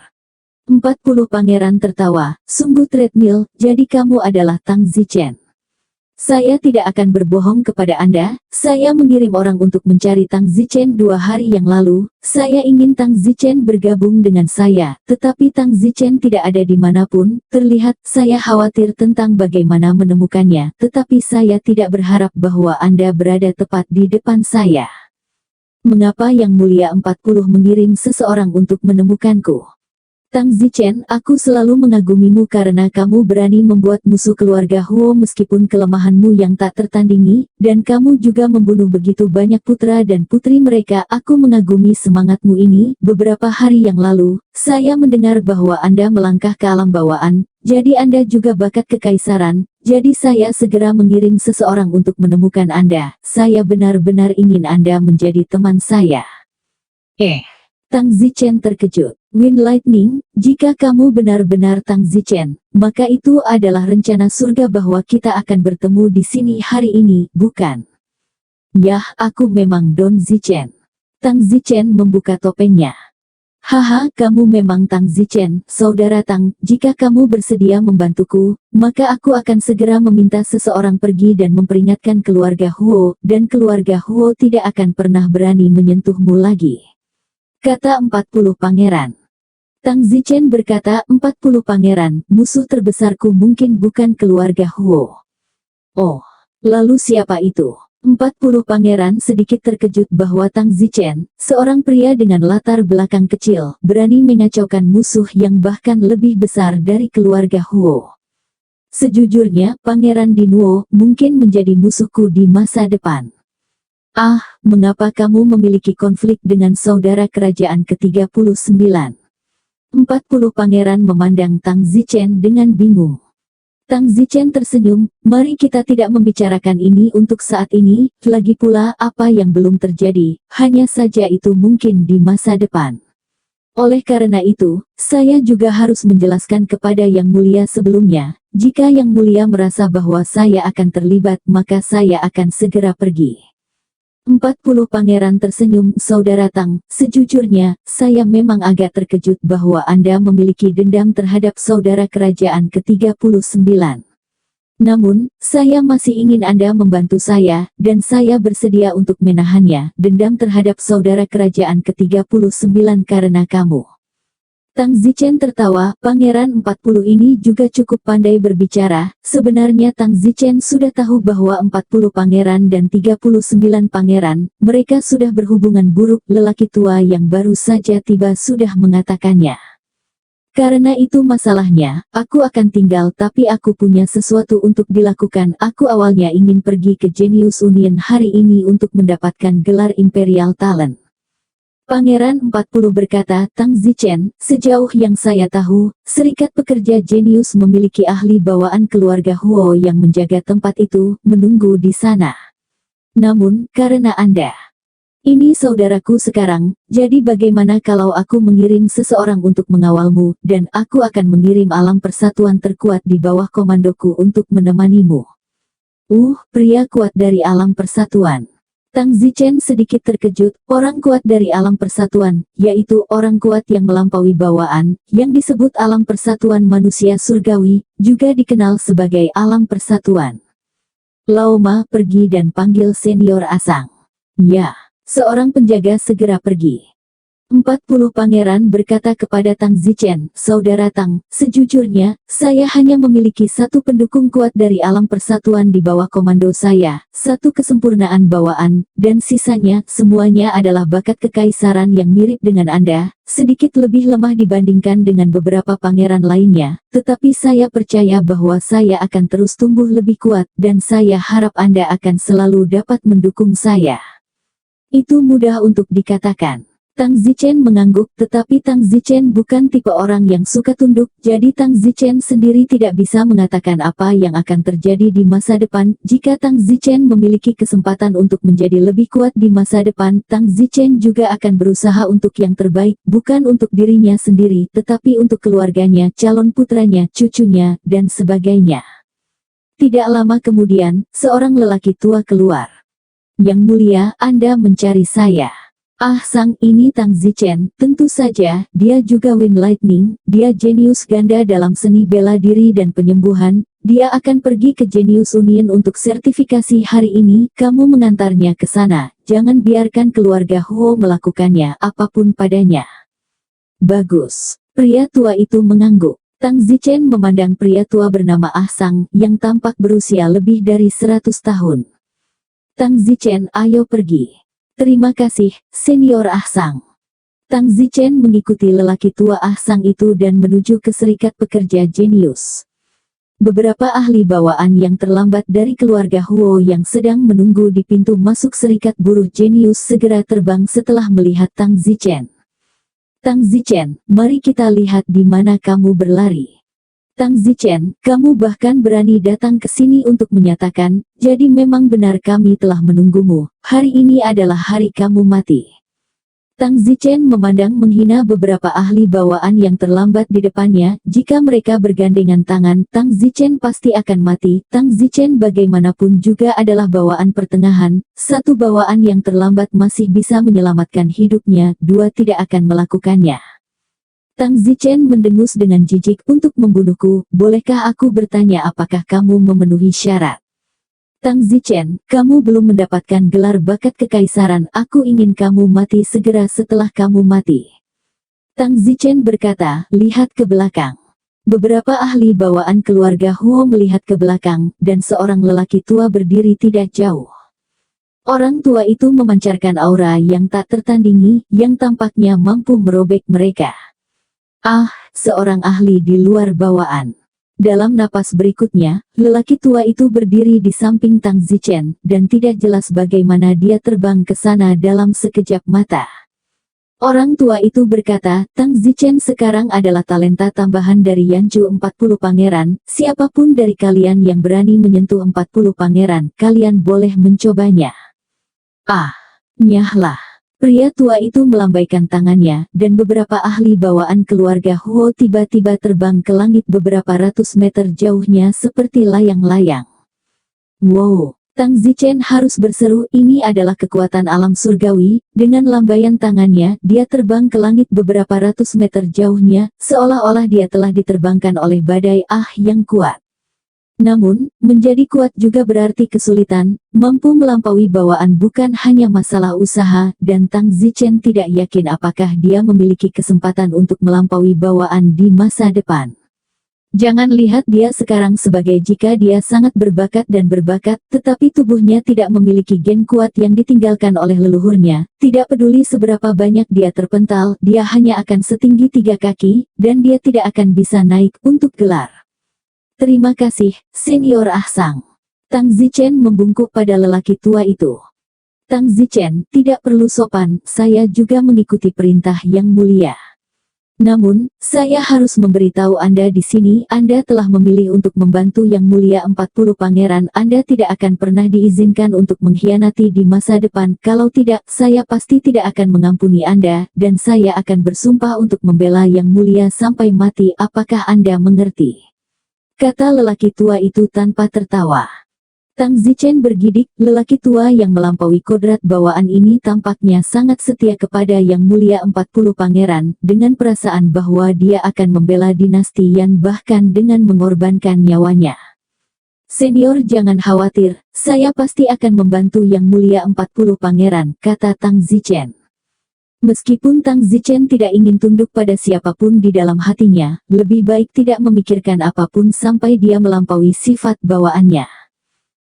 40 pangeran tertawa, sungguh treadmill, jadi kamu adalah Tang Zichen. Saya tidak akan berbohong kepada Anda, saya mengirim orang untuk mencari Tang Zichen 2 hari yang lalu, saya ingin Tang Zichen bergabung dengan saya, tetapi Tang Zichen tidak ada di manapun, terlihat, saya khawatir tentang bagaimana menemukannya, tetapi saya tidak berharap bahwa Anda berada tepat di depan saya. Mengapa Yang Mulia 40 mengirim seseorang untuk menemukanku? Tang Zichen, aku selalu mengagumimu karena kamu berani membuat musuh keluarga Huo meskipun kelemahanmu yang tak tertandingi, dan kamu juga membunuh begitu banyak putra dan putri mereka. Aku mengagumi semangatmu ini. Beberapa hari yang lalu, saya mendengar bahwa Anda melangkah ke alam bawaan, jadi Anda juga bakat kekaisaran, jadi saya segera mengirim seseorang untuk menemukan Anda. Saya benar-benar ingin Anda menjadi teman saya. Tang Zichen terkejut. Wind Lightning, jika kamu benar-benar Tang Zichen, maka itu adalah rencana surga bahwa kita akan bertemu di sini hari ini, bukan? Yah, aku memang Don Zichen. Tang Zichen membuka topengnya. Haha, kamu memang Tang Zichen, saudara Tang, jika kamu bersedia membantuku, maka aku akan segera meminta seseorang pergi dan memperingatkan keluarga Huo, dan keluarga Huo tidak akan pernah berani menyentuhmu lagi. Kata 40 pangeran. Tang Zichen berkata, 40 pangeran, musuh terbesarku mungkin bukan keluarga Huo. Lalu siapa itu? 40 pangeran sedikit terkejut bahwa Tang Zichen, seorang pria dengan latar belakang kecil, berani mengacaukan musuh yang bahkan lebih besar dari keluarga Huo. Sejujurnya, Pangeran Dinwo mungkin menjadi musuhku di masa depan. Mengapa kamu memiliki konflik dengan saudara kerajaan ke-39? 40 Pangeran memandang Tang Zichen dengan bingung. Tang Zichen tersenyum, mari kita tidak membicarakan ini untuk saat ini, lagi pula apa yang belum terjadi, hanya saja itu mungkin di masa depan. Oleh karena itu, saya juga harus menjelaskan kepada Yang Mulia sebelumnya, jika Yang Mulia merasa bahwa saya akan terlibat maka saya akan segera pergi. 40 Pangeran tersenyum, Saudara Tang, sejujurnya, saya memang agak terkejut bahwa Anda memiliki dendam terhadap saudara kerajaan ke-39. Namun, saya masih ingin Anda membantu saya, dan saya bersedia untuk menahannya, dendam terhadap saudara kerajaan ke-39 karena kamu. Tang Zichen tertawa, Pangeran 40 ini juga cukup pandai berbicara. Sebenarnya Tang Zichen sudah tahu bahwa 40 pangeran dan 39 pangeran, mereka sudah berhubungan buruk. Lelaki tua yang baru saja tiba sudah mengatakannya. Karena itu masalahnya, aku akan tinggal tapi aku punya sesuatu untuk dilakukan. Aku awalnya ingin pergi ke Genius Union hari ini untuk mendapatkan gelar Imperial Talent. Pangeran 40 berkata, Tang Zichen, sejauh yang saya tahu, Serikat Pekerja Genius memiliki ahli bawaan keluarga Huo yang menjaga tempat itu, menunggu di sana. Namun, karena Anda ini saudaraku sekarang, jadi bagaimana kalau aku mengirim seseorang untuk mengawalmu, dan aku akan mengirim alam persatuan terkuat di bawah komandoku untuk menemanimu. Pria kuat dari alam persatuan. Tang Zichen sedikit terkejut, orang kuat dari alam persatuan, yaitu orang kuat yang melampaui bawaan, yang disebut alam persatuan manusia surgawi, juga dikenal sebagai alam persatuan. Laoma pergi dan panggil senior Asang. Ya, seorang penjaga segera pergi. 40 pangeran berkata kepada Tang Zichen, Saudara Tang, sejujurnya, saya hanya memiliki satu pendukung kuat dari alam persatuan di bawah komando saya, satu kesempurnaan bawaan, dan sisanya, semuanya adalah bakat kekaisaran yang mirip dengan Anda, sedikit lebih lemah dibandingkan dengan beberapa pangeran lainnya, tetapi saya percaya bahwa saya akan terus tumbuh lebih kuat, dan saya harap Anda akan selalu dapat mendukung saya. Itu mudah untuk dikatakan. Tang Zichen mengangguk, tetapi Tang Zichen bukan tipe orang yang suka tunduk, jadi Tang Zichen sendiri tidak bisa mengatakan apa yang akan terjadi di masa depan. Jika Tang Zichen memiliki kesempatan untuk menjadi lebih kuat di masa depan, Tang Zichen juga akan berusaha untuk yang terbaik, bukan untuk dirinya sendiri, tetapi untuk keluarganya, calon putranya, cucunya, dan sebagainya. Tidak lama kemudian, seorang lelaki tua keluar. Yang Mulia, Anda mencari saya. Sang ini Tang Zichen, tentu saja, dia juga Wind Lightning, dia jenius ganda dalam seni bela diri dan penyembuhan, dia akan pergi ke Genius Union untuk sertifikasi hari ini, kamu mengantarnya ke sana, jangan biarkan keluarga Huo melakukannya apapun padanya. Bagus. Pria tua itu mengangguk. Tang Zichen memandang pria tua bernama Sang, yang tampak berusia lebih dari 100 tahun. Tang Zichen, ayo pergi. Terima kasih, Senior Sang. Tang Zichen mengikuti lelaki tua Sang itu dan menuju ke Serikat Pekerja Genius. Beberapa ahli bawaan yang terlambat dari keluarga Huo yang sedang menunggu di pintu masuk Serikat Buruh Genius segera terbang setelah melihat Tang Zichen. Tang Zichen, mari kita lihat di mana kamu berlari. Tang Zichen, kamu bahkan berani datang ke sini untuk menyatakan, jadi memang benar kami telah menunggumu, hari ini adalah hari kamu mati. Tang Zichen memandang menghina beberapa ahli bawaan yang terlambat di depannya, jika mereka bergandengan tangan, Tang Zichen pasti akan mati. Tang Zichen bagaimanapun juga adalah bawaan pertengahan, satu bawaan yang terlambat masih bisa menyelamatkan hidupnya, dua tidak akan melakukannya. Tang Zichen mendengus dengan jijik, untuk membunuhku, bolehkah aku bertanya apakah kamu memenuhi syarat? Tang Zichen, kamu belum mendapatkan gelar bakat kekaisaran, aku ingin kamu mati segera setelah kamu mati. Tang Zichen berkata, lihat ke belakang. Beberapa ahli bawaan keluarga Huo melihat ke belakang, dan seorang lelaki tua berdiri tidak jauh. Orang tua itu memancarkan aura yang tak tertandingi, yang tampaknya mampu merobek mereka. Seorang ahli di luar bawaan. Dalam napas berikutnya, lelaki tua itu berdiri di samping Tang Zichen, dan tidak jelas bagaimana dia terbang ke sana dalam sekejap mata. Orang tua itu berkata, Tang Zichen sekarang adalah talenta tambahan dari Yanju 40 pangeran, siapapun dari kalian yang berani menyentuh 40 pangeran, kalian boleh mencobanya. Ah, nyahlah. Pria tua itu melambaikan tangannya, dan beberapa ahli bawaan keluarga Huo tiba-tiba terbang ke langit beberapa ratus meter jauhnya seperti layang-layang. Wow! Tang Zichen harus berseru, ini adalah kekuatan alam surgawi. Dengan lambaian tangannya, dia terbang ke langit beberapa ratus meter jauhnya, seolah-olah dia telah diterbangkan oleh badai yang kuat. Namun, menjadi kuat juga berarti kesulitan, mampu melampaui bawaan bukan hanya masalah usaha, dan Tang Zichen tidak yakin apakah dia memiliki kesempatan untuk melampaui bawaan di masa depan. Jangan lihat dia sekarang sebagai jika dia sangat berbakat dan berbakat, tetapi tubuhnya tidak memiliki gen kuat yang ditinggalkan oleh leluhurnya. Tidak peduli seberapa banyak dia terpental, dia hanya akan setinggi 3 kaki, dan dia tidak akan bisa naik untuk gelar. Terima kasih, Senior Ahsang. Tang Zichen membungkuk pada lelaki tua itu. Tang Zichen, tidak perlu sopan, saya juga mengikuti perintah yang mulia. Namun, saya harus memberitahu Anda di sini, Anda telah memilih untuk membantu yang mulia 40 pangeran, Anda tidak akan pernah diizinkan untuk mengkhianati di masa depan, kalau tidak, saya pasti tidak akan mengampuni Anda, dan saya akan bersumpah untuk membela yang mulia sampai mati, apakah Anda mengerti? Kata lelaki tua itu tanpa tertawa. Tang Zichen bergidik, lelaki tua yang melampaui kodrat bawaan ini tampaknya sangat setia kepada yang mulia 40 pangeran, dengan perasaan bahwa dia akan membela dinasti Yan bahkan dengan mengorbankan nyawanya. Senior jangan khawatir, saya pasti akan membantu yang mulia 40 pangeran, kata Tang Zichen. Meskipun Tang Zichen tidak ingin tunduk pada siapapun di dalam hatinya, lebih baik tidak memikirkan apapun sampai dia melampaui sifat bawaannya.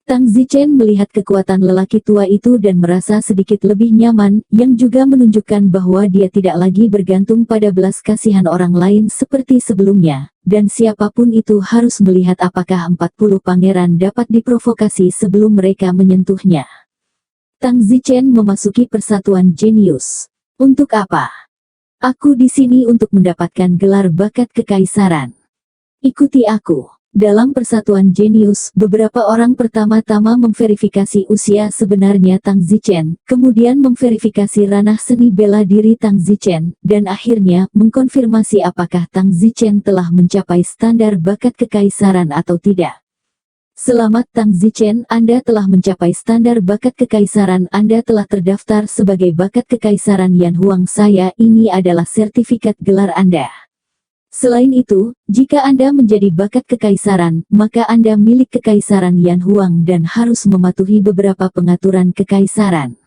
Tang Zichen melihat kekuatan lelaki tua itu dan merasa sedikit lebih nyaman, yang juga menunjukkan bahwa dia tidak lagi bergantung pada belas kasihan orang lain seperti sebelumnya, dan siapapun itu harus melihat apakah 40 pangeran dapat diprovokasi sebelum mereka menyentuhnya. Tang Zichen memasuki persatuan jenius. Untuk apa? Aku di sini untuk mendapatkan gelar bakat kekaisaran. Ikuti aku. Dalam persatuan jenius, beberapa orang pertama-tama memverifikasi usia sebenarnya Tang Zichen, kemudian memverifikasi ranah seni bela diri Tang Zichen, dan akhirnya mengkonfirmasi apakah Tang Zichen telah mencapai standar bakat kekaisaran atau tidak. Selamat Tang Zichen, Anda telah mencapai standar bakat kekaisaran, Anda telah terdaftar sebagai bakat kekaisaran Yan Huang. Ini adalah sertifikat gelar Anda. Selain itu, jika Anda menjadi bakat kekaisaran, maka Anda milik kekaisaran Yan Huang dan harus mematuhi beberapa pengaturan kekaisaran.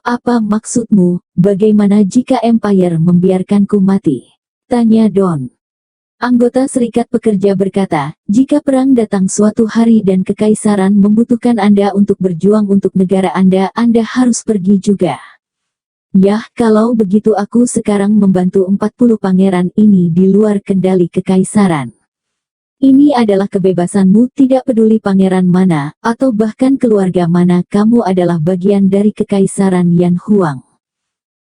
Apa maksudmu? Bagaimana jika Empire membiarkanku mati? Tanya Don. Anggota Serikat Pekerja berkata, jika perang datang suatu hari dan kekaisaran membutuhkan Anda untuk berjuang untuk negara Anda harus pergi juga. Yah, kalau begitu aku sekarang membantu 40 pangeran ini di luar kendali kekaisaran. Ini adalah kebebasanmu, tidak peduli pangeran mana, atau bahkan keluarga mana, kamu adalah bagian dari kekaisaran Yan Huang.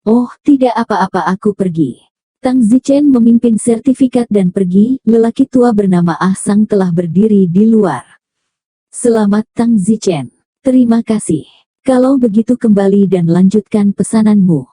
Oh, tidak apa-apa, aku pergi. Tang Zichen memimpin sertifikat dan pergi, lelaki tua bernama Ahsang telah berdiri di luar. Selamat Tang Zichen. Terima kasih. Kalau begitu kembali dan lanjutkan pesananmu.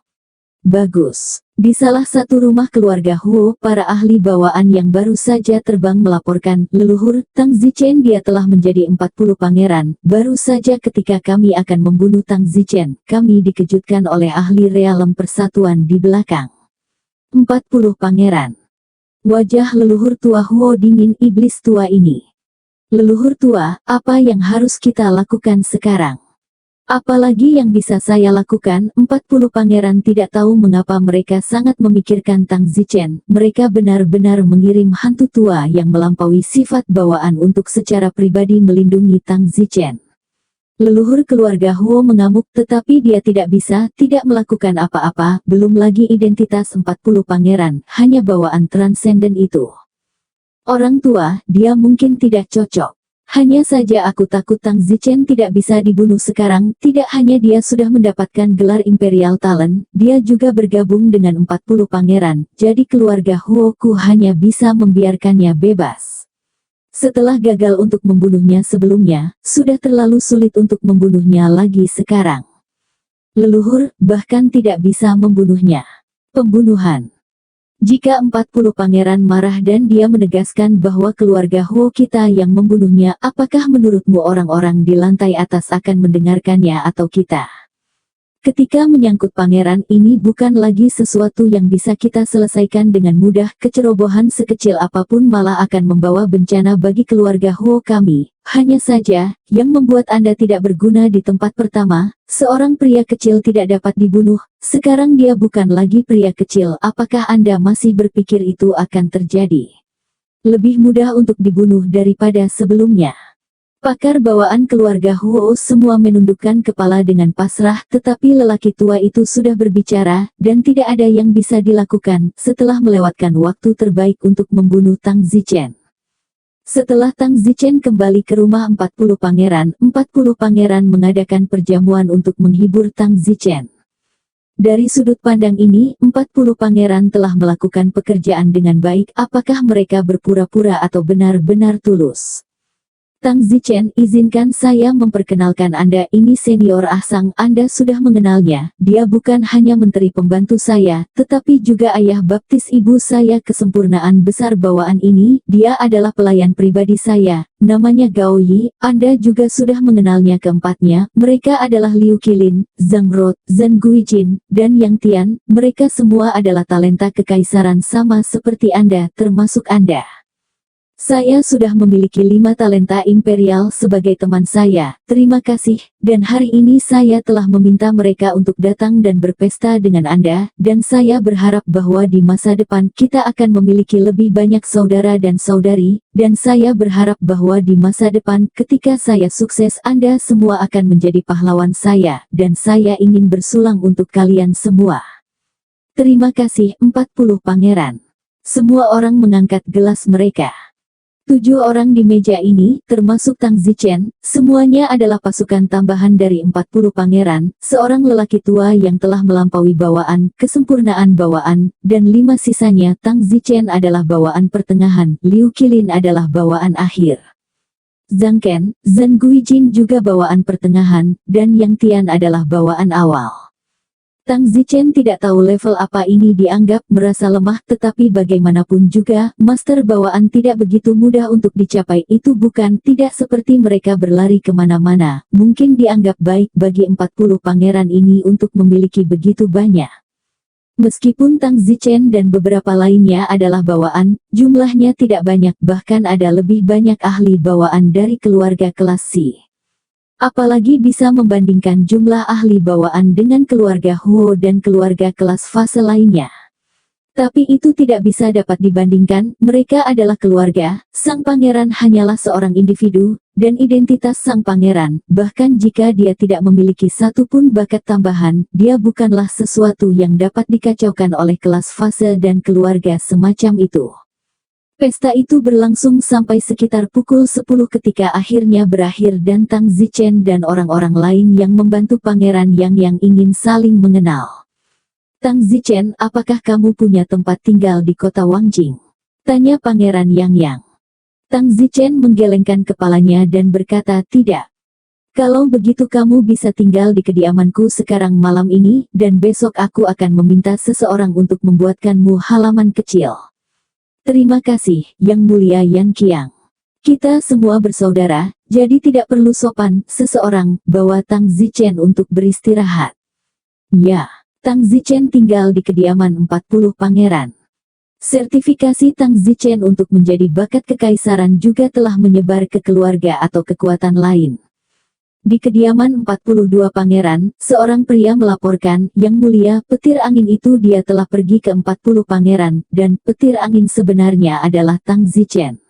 Bagus. Di salah satu rumah keluarga Huo, para ahli bawaan yang baru saja terbang melaporkan, leluhur, Tang Zichen dia telah menjadi 40 pangeran, baru saja ketika kami akan membunuh Tang Zichen, kami dikejutkan oleh ahli realem persatuan di belakang. 40 pangeran. Wajah leluhur tua Huo dingin, iblis tua ini. Leluhur tua, apa yang harus kita lakukan sekarang? Apalagi yang bisa saya lakukan? 40 pangeran tidak tahu mengapa mereka sangat memikirkan Tang Zichen. Mereka benar-benar mengirim hantu tua yang melampaui sifat bawaan untuk secara pribadi melindungi Tang Zichen. Leluhur keluarga Huo mengamuk, tetapi dia tidak melakukan apa-apa, belum lagi identitas 40 pangeran, hanya bawaan transenden itu. Orang tua, dia mungkin tidak cocok. Hanya saja aku takut Tang Zichen tidak bisa dibunuh sekarang. Tidak hanya dia sudah mendapatkan gelar Imperial Talent, dia juga bergabung dengan 40 pangeran. Jadi keluarga Huoku hanya bisa membiarkannya bebas. Setelah gagal untuk membunuhnya sebelumnya, sudah terlalu sulit untuk membunuhnya lagi sekarang. Leluhur, bahkan tidak bisa membunuhnya. Pembunuhan. Jika 40 pangeran marah dan dia menegaskan bahwa keluarga Huo kita yang membunuhnya, apakah menurutmu orang-orang di lantai atas akan mendengarkannya atau kita? Ketika menyangkut pangeran, ini bukan lagi sesuatu yang bisa kita selesaikan dengan mudah. Kecerobohan sekecil apapun malah akan membawa bencana bagi keluarga Huo kami. Hanya saja, yang membuat Anda tidak berguna di tempat pertama, seorang pria kecil tidak dapat dibunuh. Sekarang dia bukan lagi pria kecil. Apakah Anda masih berpikir itu akan terjadi? Lebih mudah untuk dibunuh daripada sebelumnya. Pakar bawaan keluarga Huo semua menundukkan kepala dengan pasrah, tetapi lelaki tua itu sudah berbicara, dan tidak ada yang bisa dilakukan setelah melewatkan waktu terbaik untuk membunuh Tang Zichen. Setelah Tang Zichen kembali ke rumah 40 pangeran mengadakan perjamuan untuk menghibur Tang Zichen. Dari sudut pandang ini, 40 pangeran telah melakukan pekerjaan dengan baik. Apakah mereka berpura-pura atau benar-benar tulus? Tang Zichen, izinkan saya memperkenalkan Anda, ini senior Ahsang. Anda sudah mengenalnya, dia bukan hanya menteri pembantu saya, tetapi juga ayah baptis ibu saya. Kesempurnaan besar bawaan ini, dia adalah pelayan pribadi saya, namanya Gao Yi. Anda juga sudah mengenalnya keempatnya, mereka adalah Liu Qilin, Zhang Rot, Zhen Guijin, dan Yang Tian. Mereka semua adalah talenta kekaisaran sama seperti Anda, termasuk Anda. Saya sudah memiliki 5 talenta imperial sebagai teman saya, terima kasih, dan hari ini saya telah meminta mereka untuk datang dan berpesta dengan Anda, dan saya berharap bahwa di masa depan kita akan memiliki lebih banyak saudara dan saudari, dan saya berharap bahwa di masa depan ketika saya sukses Anda semua akan menjadi pahlawan saya, dan saya ingin bersulang untuk kalian semua. Terima kasih 40 pangeran. Semua orang mengangkat gelas mereka. 7 orang di meja ini, termasuk Tang Zichen, semuanya adalah pasukan tambahan dari 40 pangeran, seorang lelaki tua yang telah melampaui bawaan, kesempurnaan bawaan, dan 5 sisanya. Tang Zichen adalah bawaan pertengahan, Liu Qilin adalah bawaan akhir. Zhang Ken, Zhen Guijin juga bawaan pertengahan, dan Yang Tian adalah bawaan awal. Tang Zichen tidak tahu level apa ini dianggap merasa lemah, tetapi bagaimanapun juga, master bawaan tidak begitu mudah untuk dicapai. Itu bukan tidak seperti mereka berlari kemana-mana, mungkin dianggap baik bagi 40 pangeran ini untuk memiliki begitu banyak. Meskipun Tang Zichen dan beberapa lainnya adalah bawaan, jumlahnya tidak banyak, bahkan ada lebih banyak ahli bawaan dari keluarga kelas C. Apalagi bisa membandingkan jumlah ahli bawaan dengan keluarga Huo dan keluarga kelas fase lainnya. Tapi itu tidak bisa dapat dibandingkan, mereka adalah keluarga. Sang pangeran hanyalah seorang individu, dan identitas sang pangeran, bahkan jika dia tidak memiliki satu pun bakat tambahan, dia bukanlah sesuatu yang dapat dikacaukan oleh kelas fase dan keluarga semacam itu. Pesta itu berlangsung sampai sekitar pukul 10 ketika akhirnya berakhir dan Tang Zichen dan orang-orang lain yang membantu Pangeran Yang ingin saling mengenal. Tang Zichen, apakah kamu punya tempat tinggal di kota Wangjing? Tanya Pangeran Yang. Tang Zichen menggelengkan kepalanya dan berkata tidak. Kalau begitu kamu bisa tinggal di kediamanku sekarang malam ini, dan besok aku akan meminta seseorang untuk membuatkanmu halaman kecil. Terima kasih, Yang Mulia Yang Qiang. Kita semua bersaudara, jadi tidak perlu sopan. Seseorang bawa Tang Zichen untuk beristirahat. Ya, Tang Zichen tinggal di kediaman 40 pangeran. Sertifikasi Tang Zichen untuk menjadi bakat kekaisaran juga telah menyebar ke keluarga atau kekuatan lain. Di kediaman 42 pangeran, seorang pria melaporkan, Yang Mulia, petir angin itu dia telah pergi ke 40 pangeran, dan petir angin sebenarnya adalah Tang Zichen.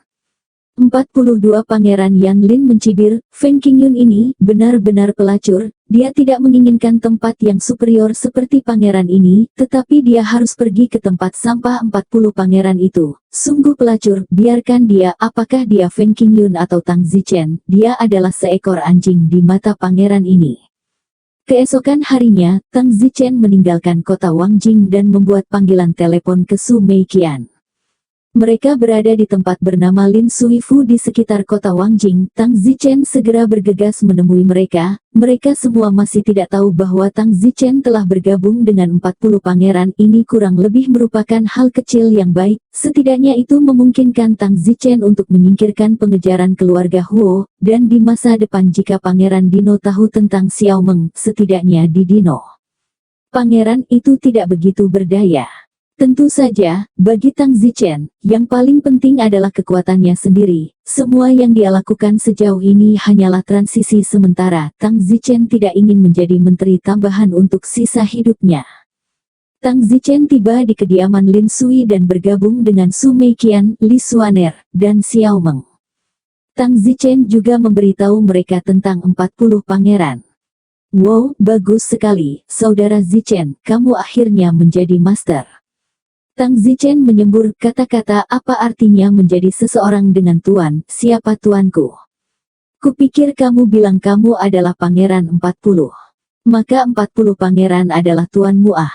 42 Pangeran Yanlin mencibir, Feng Qingyun ini benar-benar pelacur, dia tidak menginginkan tempat yang superior seperti pangeran ini, tetapi dia harus pergi ke tempat sampah 40 pangeran itu. Sungguh pelacur, biarkan dia, apakah dia Feng Qingyun atau Tang Zichen, dia adalah seekor anjing di mata pangeran ini. Keesokan harinya, Tang Zichen meninggalkan kota Wangjing dan membuat panggilan telepon ke Su Meiqian. Mereka berada di tempat bernama Lin Suifu di sekitar kota Wangjing. Tang Zichen segera bergegas menemui mereka. Mereka semua masih tidak tahu bahwa Tang Zichen telah bergabung dengan 40 pangeran. Ini kurang lebih merupakan hal kecil yang baik. Setidaknya itu memungkinkan Tang Zichen untuk menyingkirkan pengejaran keluarga Huo. Dan di masa depan jika Pangeran Dino tahu tentang Xiao Meng, setidaknya di Dino, pangeran itu tidak begitu berdaya. Tentu saja, bagi Tang Zichen, yang paling penting adalah kekuatannya sendiri. Semua yang dia lakukan sejauh ini hanyalah transisi sementara. Tang Zichen tidak ingin menjadi menteri tambahan untuk sisa hidupnya. Tang Zichen tiba di kediaman Lin Sui dan bergabung dengan Su Meiqian, Li Xuaner, dan Xiao Meng. Tang Zichen juga memberitahu mereka tentang 40 pangeran. Wow, bagus sekali, Saudara Zichen, kamu akhirnya menjadi master. Tang Zichen menyembur, kata-kata apa artinya menjadi seseorang dengan tuan, siapa tuanku? Kupikir kamu bilang kamu adalah pangeran 40. Maka 40 pangeran adalah tuanmu ah.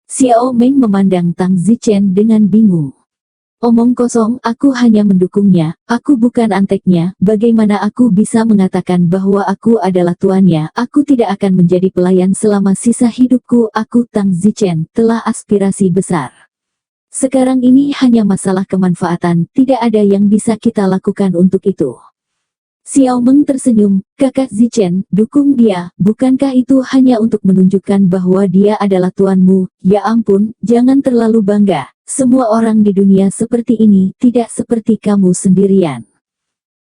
Xiao Meng memandang Tang Zichen dengan bingung. Omong kosong, aku hanya mendukungnya, aku bukan anteknya, bagaimana aku bisa mengatakan bahwa aku adalah tuannya, aku tidak akan menjadi pelayan selama sisa hidupku, aku Tang Zichen, telah aspirasi besar. Sekarang ini hanya masalah kemanfaatan, tidak ada yang bisa kita lakukan untuk itu. Xiao Meng tersenyum, kakak Zichen, dukung dia, bukankah itu hanya untuk menunjukkan bahwa dia adalah tuanmu? Ya ampun, jangan terlalu bangga, semua orang di dunia seperti ini, tidak seperti kamu sendirian.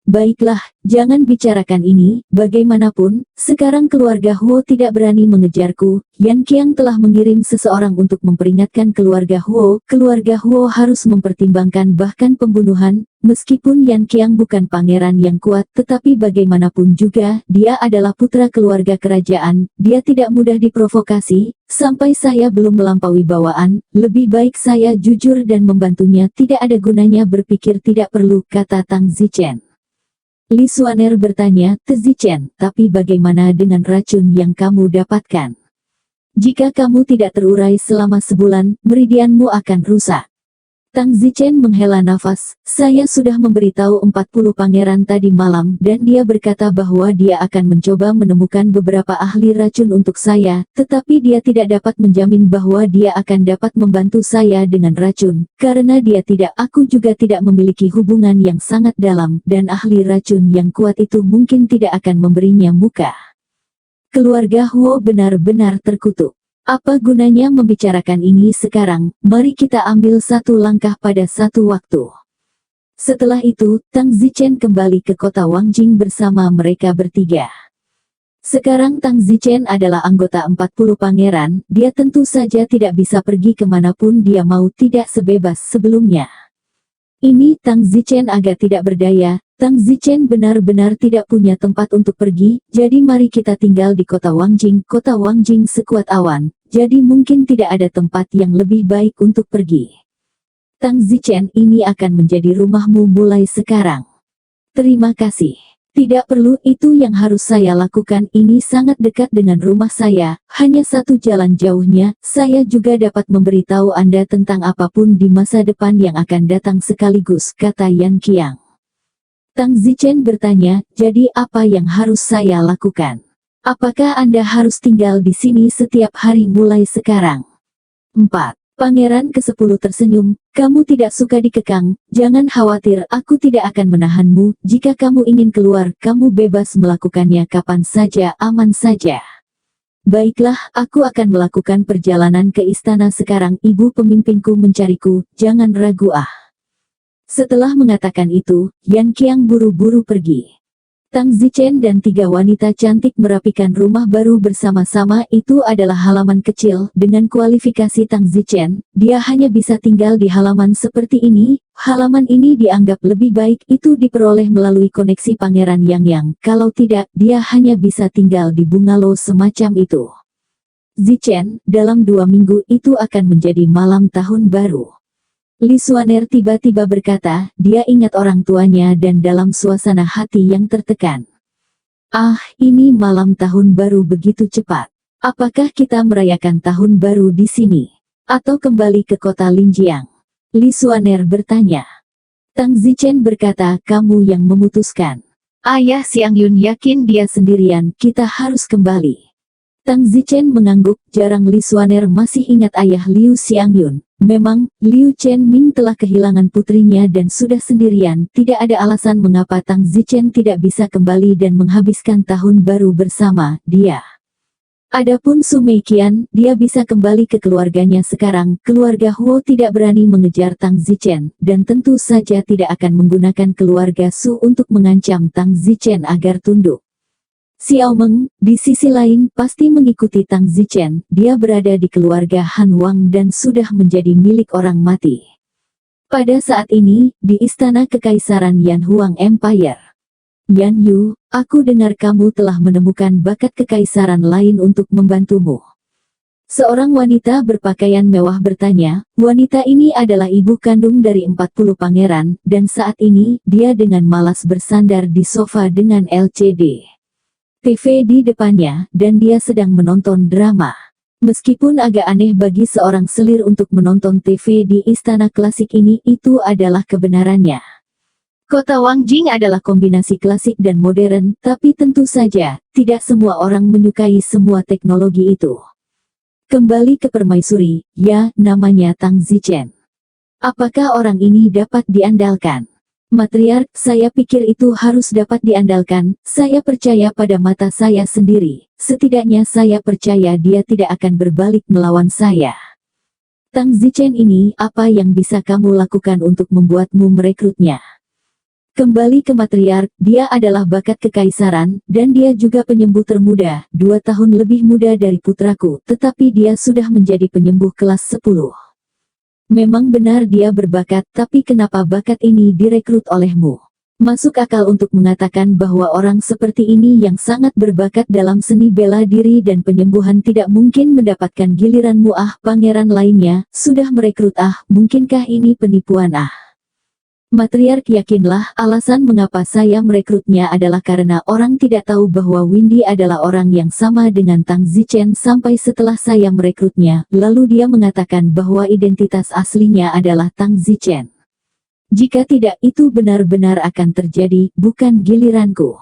Baiklah, jangan bicarakan ini, bagaimanapun, sekarang keluarga Huo tidak berani mengejarku. Yan Qiang telah mengirim seseorang untuk memperingatkan keluarga Huo. Keluarga Huo harus mempertimbangkan bahkan pembunuhan, meskipun Yan Qiang bukan pangeran yang kuat, tetapi bagaimanapun juga, dia adalah putra keluarga kerajaan, dia tidak mudah diprovokasi. Sampai saya belum melampaui bawaan, lebih baik saya jujur dan membantunya, tidak ada gunanya berpikir tidak perlu, kata Tang Zichen. Li Xuaner bertanya, Zichen, tapi bagaimana dengan racun yang kamu dapatkan? Jika kamu tidak terurai selama sebulan, meridianmu akan rusak. Tang Zichen menghela nafas, saya sudah memberitahu 40 pangeran tadi malam dan dia berkata bahwa dia akan mencoba menemukan beberapa ahli racun untuk saya, tetapi dia tidak dapat menjamin bahwa dia akan dapat membantu saya dengan racun, karena dia tidak, aku juga tidak memiliki hubungan yang sangat dalam, dan ahli racun yang kuat itu mungkin tidak akan memberinya muka. Keluarga Huo benar-benar terkutuk. Apa gunanya membicarakan ini sekarang, mari kita ambil satu langkah pada satu waktu. Setelah itu, Tang Zichen kembali ke kota Wangjing bersama mereka bertiga. Sekarang Tang Zichen adalah anggota 40 pangeran, dia tentu saja tidak bisa pergi kemanapun dia mau, tidak sebebas sebelumnya. Ini Tang Zichen agak tidak berdaya, Tang Zichen benar-benar tidak punya tempat untuk pergi, jadi mari kita tinggal di kota Wangjing. Kota Wangjing sekuat awan, jadi mungkin tidak ada tempat yang lebih baik untuk pergi. Tang Zichen, ini akan menjadi rumahmu mulai sekarang. Terima kasih. Tidak perlu, itu yang harus saya lakukan, ini sangat dekat dengan rumah saya, hanya satu jalan jauhnya, saya juga dapat memberitahu Anda tentang apapun di masa depan yang akan datang sekaligus, kata Yan Qiang. Tang Zichen bertanya, jadi apa yang harus saya lakukan? Apakah Anda harus tinggal di sini setiap hari mulai sekarang? 4. Pangeran ke-10 tersenyum, kamu tidak suka dikekang, jangan khawatir, aku tidak akan menahanmu, jika kamu ingin keluar, kamu bebas melakukannya kapan saja, aman saja. Baiklah, aku akan melakukan perjalanan ke istana sekarang, ibu pemimpinku mencariku, jangan ragu ah. Setelah mengatakan itu, Yan Qiang buru-buru pergi. Tang Zichen dan 3 wanita cantik merapikan rumah baru bersama-sama. Itu adalah halaman kecil. Dengan kualifikasi Tang Zichen, dia hanya bisa tinggal di halaman seperti ini. Halaman ini dianggap lebih baik. Itu diperoleh melalui koneksi Pangeran Yang. Kalau tidak, dia hanya bisa tinggal di bungalow semacam itu. Zichen, dalam 2 minggu itu akan menjadi malam tahun baru. Li Xuaner tiba-tiba berkata, dia ingat orang tuanya dan dalam suasana hati yang tertekan. Ah, ini malam tahun baru begitu cepat. Apakah kita merayakan tahun baru di sini? Atau kembali ke kota Linjiang? Li Xuaner bertanya. Tang Zichen berkata, kamu yang memutuskan. Ayah Xiang Yun yakin dia sendirian, kita harus kembali. Tang Zichen mengangguk, jarang Li Xuaner masih ingat ayah Liu Xiangyun. Memang, Liu Chenming telah kehilangan putrinya dan sudah sendirian, tidak ada alasan mengapa Tang Zichen tidak bisa kembali dan menghabiskan tahun baru bersama dia. Adapun Su Meiqian, dia bisa kembali ke keluarganya sekarang. Keluarga Huo tidak berani mengejar Tang Zichen, dan tentu saja tidak akan menggunakan keluarga Su untuk mengancam Tang Zichen agar tunduk. Xiao Meng, di sisi lain, pasti mengikuti Tang Zichen. Dia berada di keluarga Han Wang dan sudah menjadi milik orang mati. Pada saat ini, di istana kekaisaran Yan Huang Empire. Yan Yu, aku dengar kamu telah menemukan bakat kekaisaran lain untuk membantumu. Seorang wanita berpakaian mewah bertanya. Wanita ini adalah ibu kandung dari 40 pangeran, dan saat ini, dia dengan malas bersandar di sofa dengan LCD TV di depannya, dan dia sedang menonton drama. Meskipun agak aneh bagi seorang selir untuk menonton TV di istana klasik ini, itu adalah kebenarannya. Kota Wangjing adalah kombinasi klasik dan modern, tapi tentu saja, tidak semua orang menyukai semua teknologi itu. Kembali ke permaisuri, ya, namanya Tang Zichen. Apakah orang ini dapat diandalkan? Matriark, saya pikir itu harus dapat diandalkan. Saya percaya pada mata saya sendiri. Setidaknya saya percaya dia tidak akan berbalik melawan saya. Tang Zichen ini, apa yang bisa kamu lakukan untuk membuatmu merekrutnya? Kembali ke matriark, dia adalah bakat kekaisaran, dan dia juga penyembuh termuda, 2 tahun lebih muda dari putraku, tetapi dia sudah menjadi penyembuh kelas 10. Memang benar dia berbakat, tapi kenapa bakat ini direkrut olehmu? Masuk akal untuk mengatakan bahwa orang seperti ini yang sangat berbakat dalam seni bela diri dan penyembuhan tidak mungkin mendapatkan giliranmu. Ah, pangeran lainnya, sudah merekrut. Ah, mungkinkah ini penipuan? Ah. Matriark, yakinlah, alasan mengapa saya merekrutnya adalah karena orang tidak tahu bahwa Windy adalah orang yang sama dengan Tang Zichen sampai setelah saya merekrutnya, lalu dia mengatakan bahwa identitas aslinya adalah Tang Zichen. Jika tidak, itu benar-benar akan terjadi, bukan giliranku.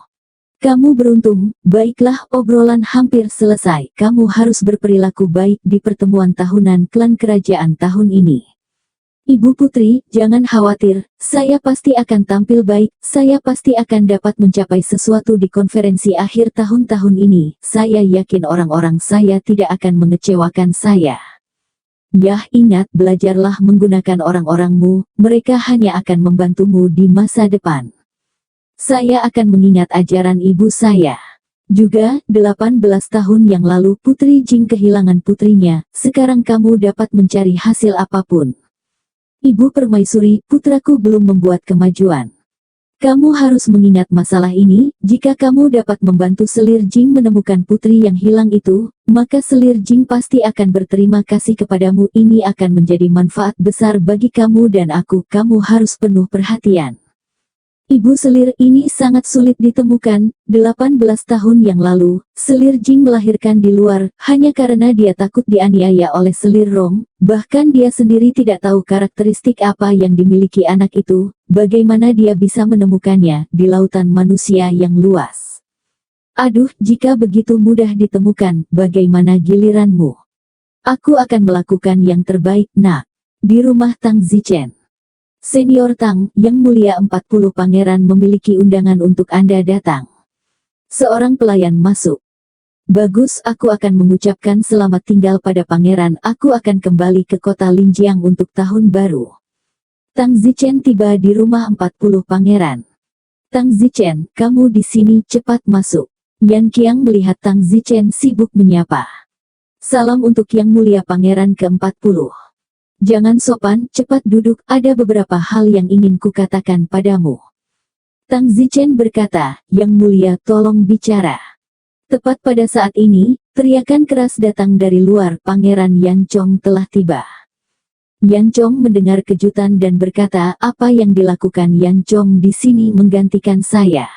Kamu beruntung, baiklah, obrolan hampir selesai. Kamu harus berperilaku baik di pertemuan tahunan klan kerajaan tahun ini. Ibu putri, jangan khawatir, saya pasti akan tampil baik, saya pasti akan dapat mencapai sesuatu di konferensi akhir tahun ini. Saya yakin orang-orang saya tidak akan mengecewakan saya. Yah, ingat, belajarlah menggunakan orang-orangmu, mereka hanya akan membantumu di masa depan. Saya akan mengingat ajaran ibu saya. Juga, 18 tahun yang lalu Putri Jing kehilangan putrinya, sekarang kamu dapat mencari hasil apapun. Ibu permaisuri, putraku belum membuat kemajuan. Kamu harus mengingat masalah ini. Jika kamu dapat membantu selir Jing menemukan putri yang hilang itu, maka selir Jing pasti akan berterima kasih kepadamu. Ini akan menjadi manfaat besar bagi kamu dan aku. Kamu harus penuh perhatian. Ibu selir ini sangat sulit ditemukan. 18 tahun yang lalu, selir Jing melahirkan di luar, hanya karena dia takut dianiaya oleh selir Rong. Bahkan dia sendiri tidak tahu karakteristik apa yang dimiliki anak itu. Bagaimana dia bisa menemukannya di lautan manusia yang luas? Aduh, jika begitu mudah ditemukan, bagaimana giliranmu? Aku akan melakukan yang terbaik, nak. Di rumah Tang Zichen. Senior Tang, Yang Mulia 40 Pangeran memiliki undangan untuk Anda datang. Seorang pelayan masuk. Bagus, aku akan mengucapkan selamat tinggal pada Pangeran. Aku akan kembali ke kota Linjiang untuk tahun baru. Tang Zichen tiba di rumah 40 Pangeran. Tang Zichen, kamu di sini, cepat masuk. Yan Qiang melihat Tang Zichen sibuk menyapa. Salam untuk Yang Mulia Pangeran ke-40. Jangan sopan, cepat duduk, ada beberapa hal yang ingin kukatakan padamu. Tang Zichen berkata, Yang Mulia tolong bicara. Tepat pada saat ini, teriakan keras datang dari luar. Pangeran Yan Chong telah tiba. Yan Chong mendengar kejutan dan berkata, apa yang dilakukan Yan Chong di sini menggantikan saya?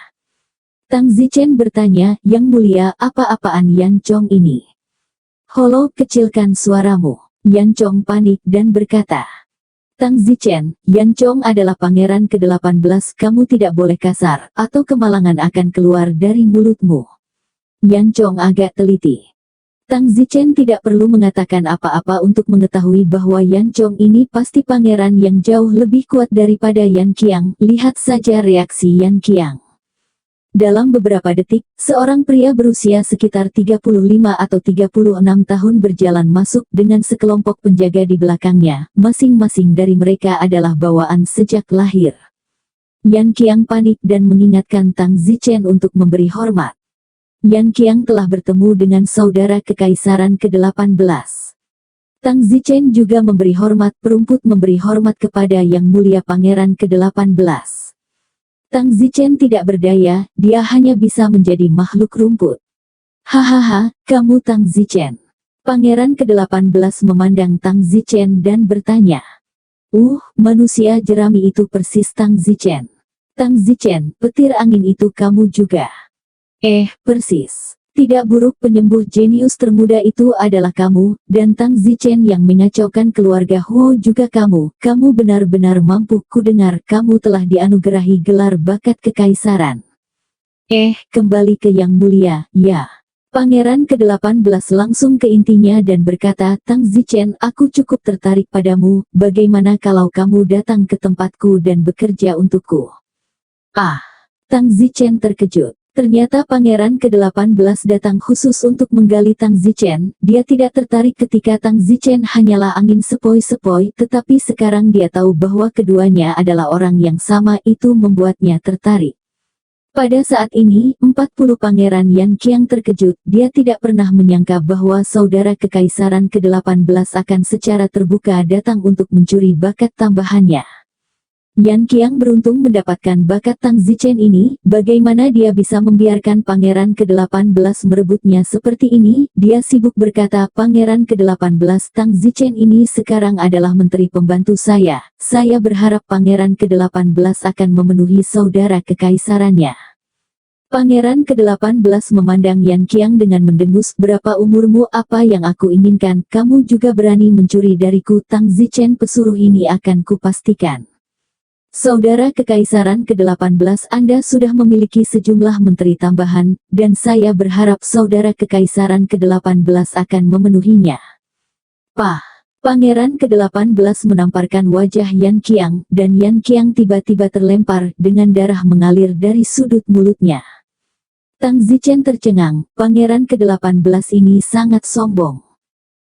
Tang Zichen bertanya, Yang Mulia, apa-apaan Yan Chong ini? Holo, kecilkan suaramu. Yan Chong panik dan berkata, Tang Zichen, Yan Chong adalah pangeran ke-18, kamu tidak boleh kasar, atau kemalangan akan keluar dari mulutmu. Yan Chong agak teliti. Tang Zichen tidak perlu mengatakan apa-apa untuk mengetahui bahwa Yan Chong ini pasti pangeran yang jauh lebih kuat daripada Yan Qiang. Lihat saja reaksi Yan Qiang. Dalam beberapa detik, seorang pria berusia sekitar 35 atau 36 tahun berjalan masuk dengan sekelompok penjaga di belakangnya. Masing-masing dari mereka adalah bawaan sejak lahir. Yan Qiang panik dan mengingatkan Tang Zichen untuk memberi hormat. Yan Qiang telah bertemu dengan saudara kekaisaran ke-18. Tang Zichen juga memberi hormat, perumput memberi hormat kepada Yang Mulia Pangeran ke-18. Tang Zichen tidak berdaya, dia hanya bisa menjadi makhluk rumput. Hahaha, kamu Tang Zichen. Pangeran ke-18 memandang Tang Zichen dan bertanya. Manusia jerami itu persis Tang Zichen. Tang Zichen, petir angin itu kamu juga. Persis. Tidak buruk, penyembuh jenius termuda itu adalah kamu, dan Tang Zichen yang mengacaukan keluarga Huo juga kamu. Kamu benar-benar mampu, kudengar kamu telah dianugerahi gelar bakat kekaisaran. Kembali ke Yang Mulia, ya. Pangeran ke-18 langsung ke intinya dan berkata, Tang Zichen, aku cukup tertarik padamu, bagaimana kalau kamu datang ke tempatku dan bekerja untukku? Tang Zichen terkejut. Ternyata Pangeran ke-18 datang khusus untuk menggali Tang Zichen. Dia tidak tertarik ketika Tang Zichen hanyalah angin sepoi-sepoi, tetapi sekarang dia tahu bahwa keduanya adalah orang yang sama, itu membuatnya tertarik. Pada saat ini, 40 Pangeran Yan Qiang terkejut. Dia tidak pernah menyangka bahwa saudara kekaisaran ke-18 akan secara terbuka datang untuk mencuri bakat tambahannya. Yan Qiang beruntung mendapatkan bakat Tang Zichen ini. Bagaimana dia bisa membiarkan Pangeran ke-18 merebutnya seperti ini? Dia sibuk berkata, Pangeran ke-18, Tang Zichen ini sekarang adalah menteri pembantu saya. Saya berharap Pangeran ke-18 akan memenuhi saudara kekaisarannya. Pangeran ke-18 memandang Yan Qiang dengan mendengus, berapa umurmu? Apa yang aku inginkan? Kamu juga berani mencuri dariku? Tang Zichen, pesuruh ini akan kupastikan. Saudara kekaisaran ke-18, Anda sudah memiliki sejumlah menteri tambahan, dan saya berharap saudara kekaisaran ke-18 akan memenuhinya. Pangeran ke-18 menamparkan wajah Yan Qiang, dan Yan Qiang tiba-tiba terlempar, dengan darah mengalir dari sudut mulutnya. Tang Zichen tercengang, Pangeran ke-18 ini sangat sombong.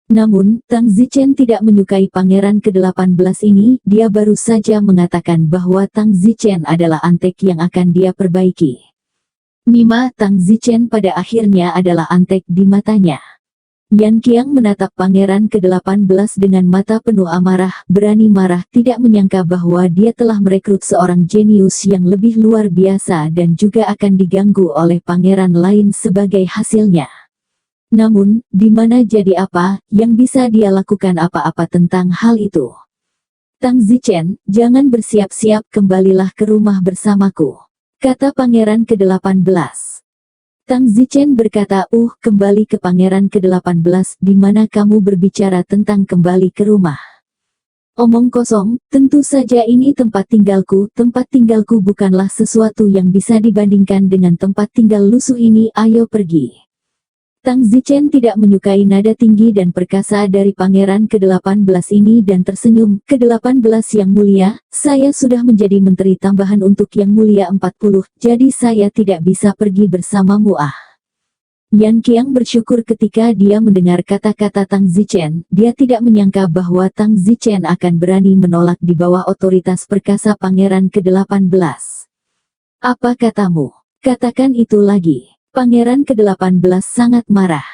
Namun, Tang Zichen tidak menyukai Pangeran ke-18 ini. Dia baru saja mengatakan bahwa Tang Zichen adalah antek yang akan dia perbaiki. Tang Zichen pada akhirnya adalah antek di matanya. Yan Qiang menatap Pangeran ke-18 dengan mata penuh amarah, berani marah, tidak menyangka bahwa dia telah merekrut seorang jenius yang lebih luar biasa dan juga akan diganggu oleh pangeran lain sebagai hasilnya. Namun, di mana jadi apa, yang bisa dia lakukan apa-apa tentang hal itu? Tang Zichen, jangan bersiap-siap, kembalilah ke rumah bersamaku, kata Pangeran ke-18. Tang Zichen berkata, kembali ke Pangeran ke-18, di mana kamu berbicara tentang kembali ke rumah? Omong kosong, tentu saja ini tempat tinggalku bukanlah sesuatu yang bisa dibandingkan dengan tempat tinggal lusuh ini, ayo pergi. Tang Zichen tidak menyukai nada tinggi dan perkasa dari Pangeran ke-18 ini dan tersenyum. Ke-18 Yang Mulia, saya sudah menjadi menteri tambahan untuk Yang Mulia 40, jadi saya tidak bisa pergi bersamamu. Yan Qiang bersyukur ketika dia mendengar kata-kata Tang Zichen. Dia tidak menyangka bahwa Tang Zichen akan berani menolak di bawah otoritas perkasa Pangeran ke-18. Apa katamu? Katakan itu lagi. Pangeran ke-18 sangat marah.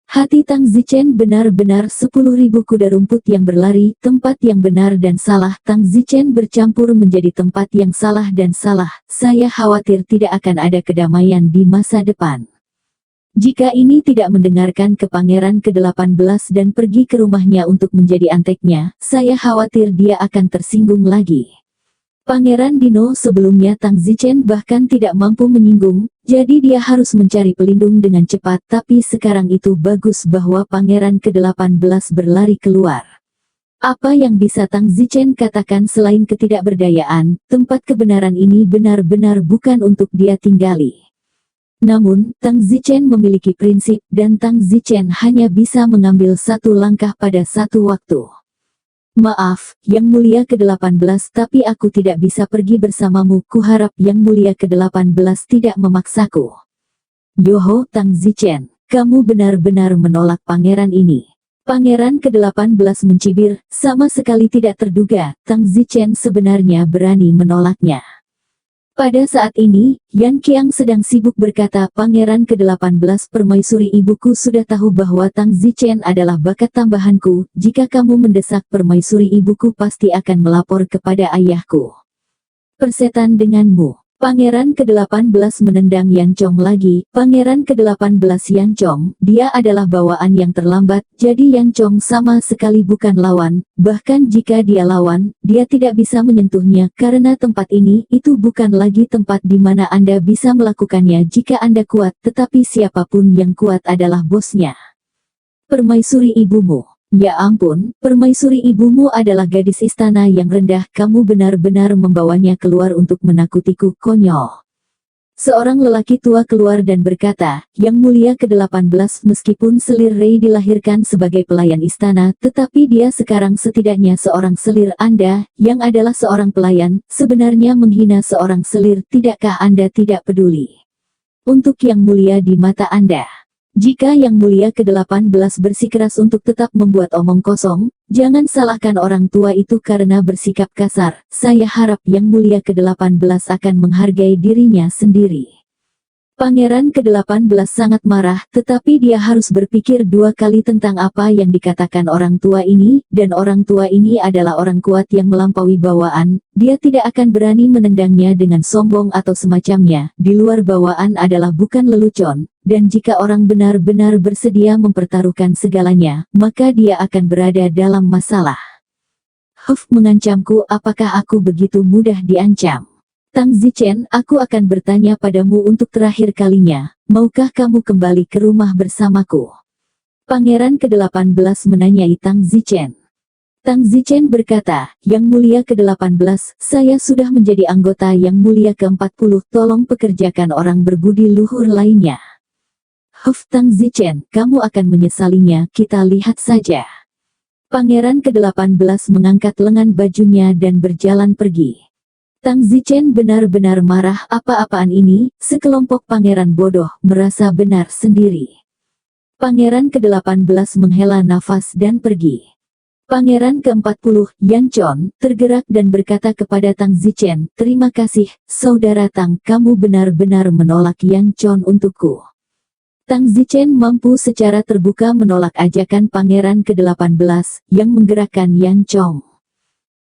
Hati Tang Zichen benar-benar 10.000 kuda rumput yang berlari, tempat yang benar dan salah. Tang Zichen bercampur menjadi tempat yang salah dan salah. Saya khawatir tidak akan ada kedamaian di masa depan. Jika ini tidak mendengarkan ke Pangeran ke-18 dan pergi ke rumahnya untuk menjadi anteknya, saya khawatir dia akan tersinggung lagi. Pangeran Dino sebelumnya Tang Zichen bahkan tidak mampu menyinggung, jadi dia harus mencari pelindung dengan cepat, tapi sekarang itu bagus bahwa Pangeran ke-18 berlari keluar. Apa yang bisa Tang Zichen katakan selain ketidakberdayaan, tempat kebenaran ini benar-benar bukan untuk dia tinggali. Namun, Tang Zichen memiliki prinsip dan Tang Zichen hanya bisa mengambil satu langkah pada satu waktu. Maaf, Yang Mulia ke-18, tapi aku tidak bisa pergi bersamamu. Kuharap Yang Mulia ke-18 tidak memaksaku. Yoho Tang Zichen, kamu benar-benar menolak pangeran ini. Pangeran ke-18 mencibir, sama sekali tidak terduga, Tang Zichen sebenarnya berani menolaknya. Pada saat ini, Yan Qiang sedang sibuk berkata, Pangeran ke-18 permaisuri ibuku sudah tahu bahwa Tang Zichen adalah bakat tambahanku, jika kamu mendesak permaisuri ibuku pasti akan melapor kepada ayahku. Persetan denganmu. Pangeran ke-18 menendang Yan Chong lagi. Pangeran ke-18 Yan Chong, dia adalah bawaan yang terlambat, jadi Yan Chong sama sekali bukan lawan, bahkan jika dia lawan, dia tidak bisa menyentuhnya karena tempat ini, itu bukan lagi tempat di mana Anda bisa melakukannya jika Anda kuat, tetapi siapapun yang kuat adalah bosnya. Permaisuri ibumu. Ya ampun, permaisuri ibumu adalah gadis istana yang rendah, kamu benar-benar membawanya keluar untuk menakutiku, konyol. Seorang lelaki tua keluar dan berkata, Yang Mulia ke-18 meskipun selir Rei dilahirkan sebagai pelayan istana, tetapi dia sekarang setidaknya seorang selir Anda, yang adalah seorang pelayan, sebenarnya menghina seorang selir, tidakkah Anda tidak peduli? Untuk Yang Mulia di mata Anda. Jika Yang Mulia ke-18 bersikeras untuk tetap membuat omong kosong, jangan salahkan orang tua itu karena bersikap kasar. Saya harap Yang Mulia ke-18 akan menghargai dirinya sendiri. Pangeran ke-18 sangat marah, tetapi dia harus berpikir dua kali tentang apa yang dikatakan orang tua ini, dan orang tua ini adalah orang kuat yang melampaui bawaan. Dia tidak akan berani menendangnya dengan sombong atau semacamnya. Di luar bawaan adalah bukan lelucon, dan jika orang benar-benar bersedia mempertaruhkan segalanya, maka dia akan berada dalam masalah. Huff, mengancamku, apakah aku begitu mudah diancam? Tang Zichen, aku akan bertanya padamu untuk terakhir kalinya, maukah kamu kembali ke rumah bersamaku? Pangeran ke-18 menanyai Tang Zichen. Tang Zichen berkata, Yang Mulia ke-18, saya sudah menjadi anggota Yang Mulia ke-40, tolong pekerjakan orang berbudi luhur lainnya. Huff, Tang Zichen, kamu akan menyesalinya, kita lihat saja. Pangeran ke-18 mengangkat lengan bajunya dan berjalan pergi. Tang Zichen benar-benar marah, apa-apaan ini, sekelompok pangeran bodoh, merasa benar sendiri. Pangeran ke-18 menghela nafas dan pergi. Pangeran ke-40, Yan Chon, tergerak dan berkata kepada Tang Zichen, terima kasih, saudara Tang, kamu benar-benar menolak Yan Chon untukku. Tang Zichen mampu secara terbuka menolak ajakan Pangeran ke-18, yang menggerakkan Yan Chong.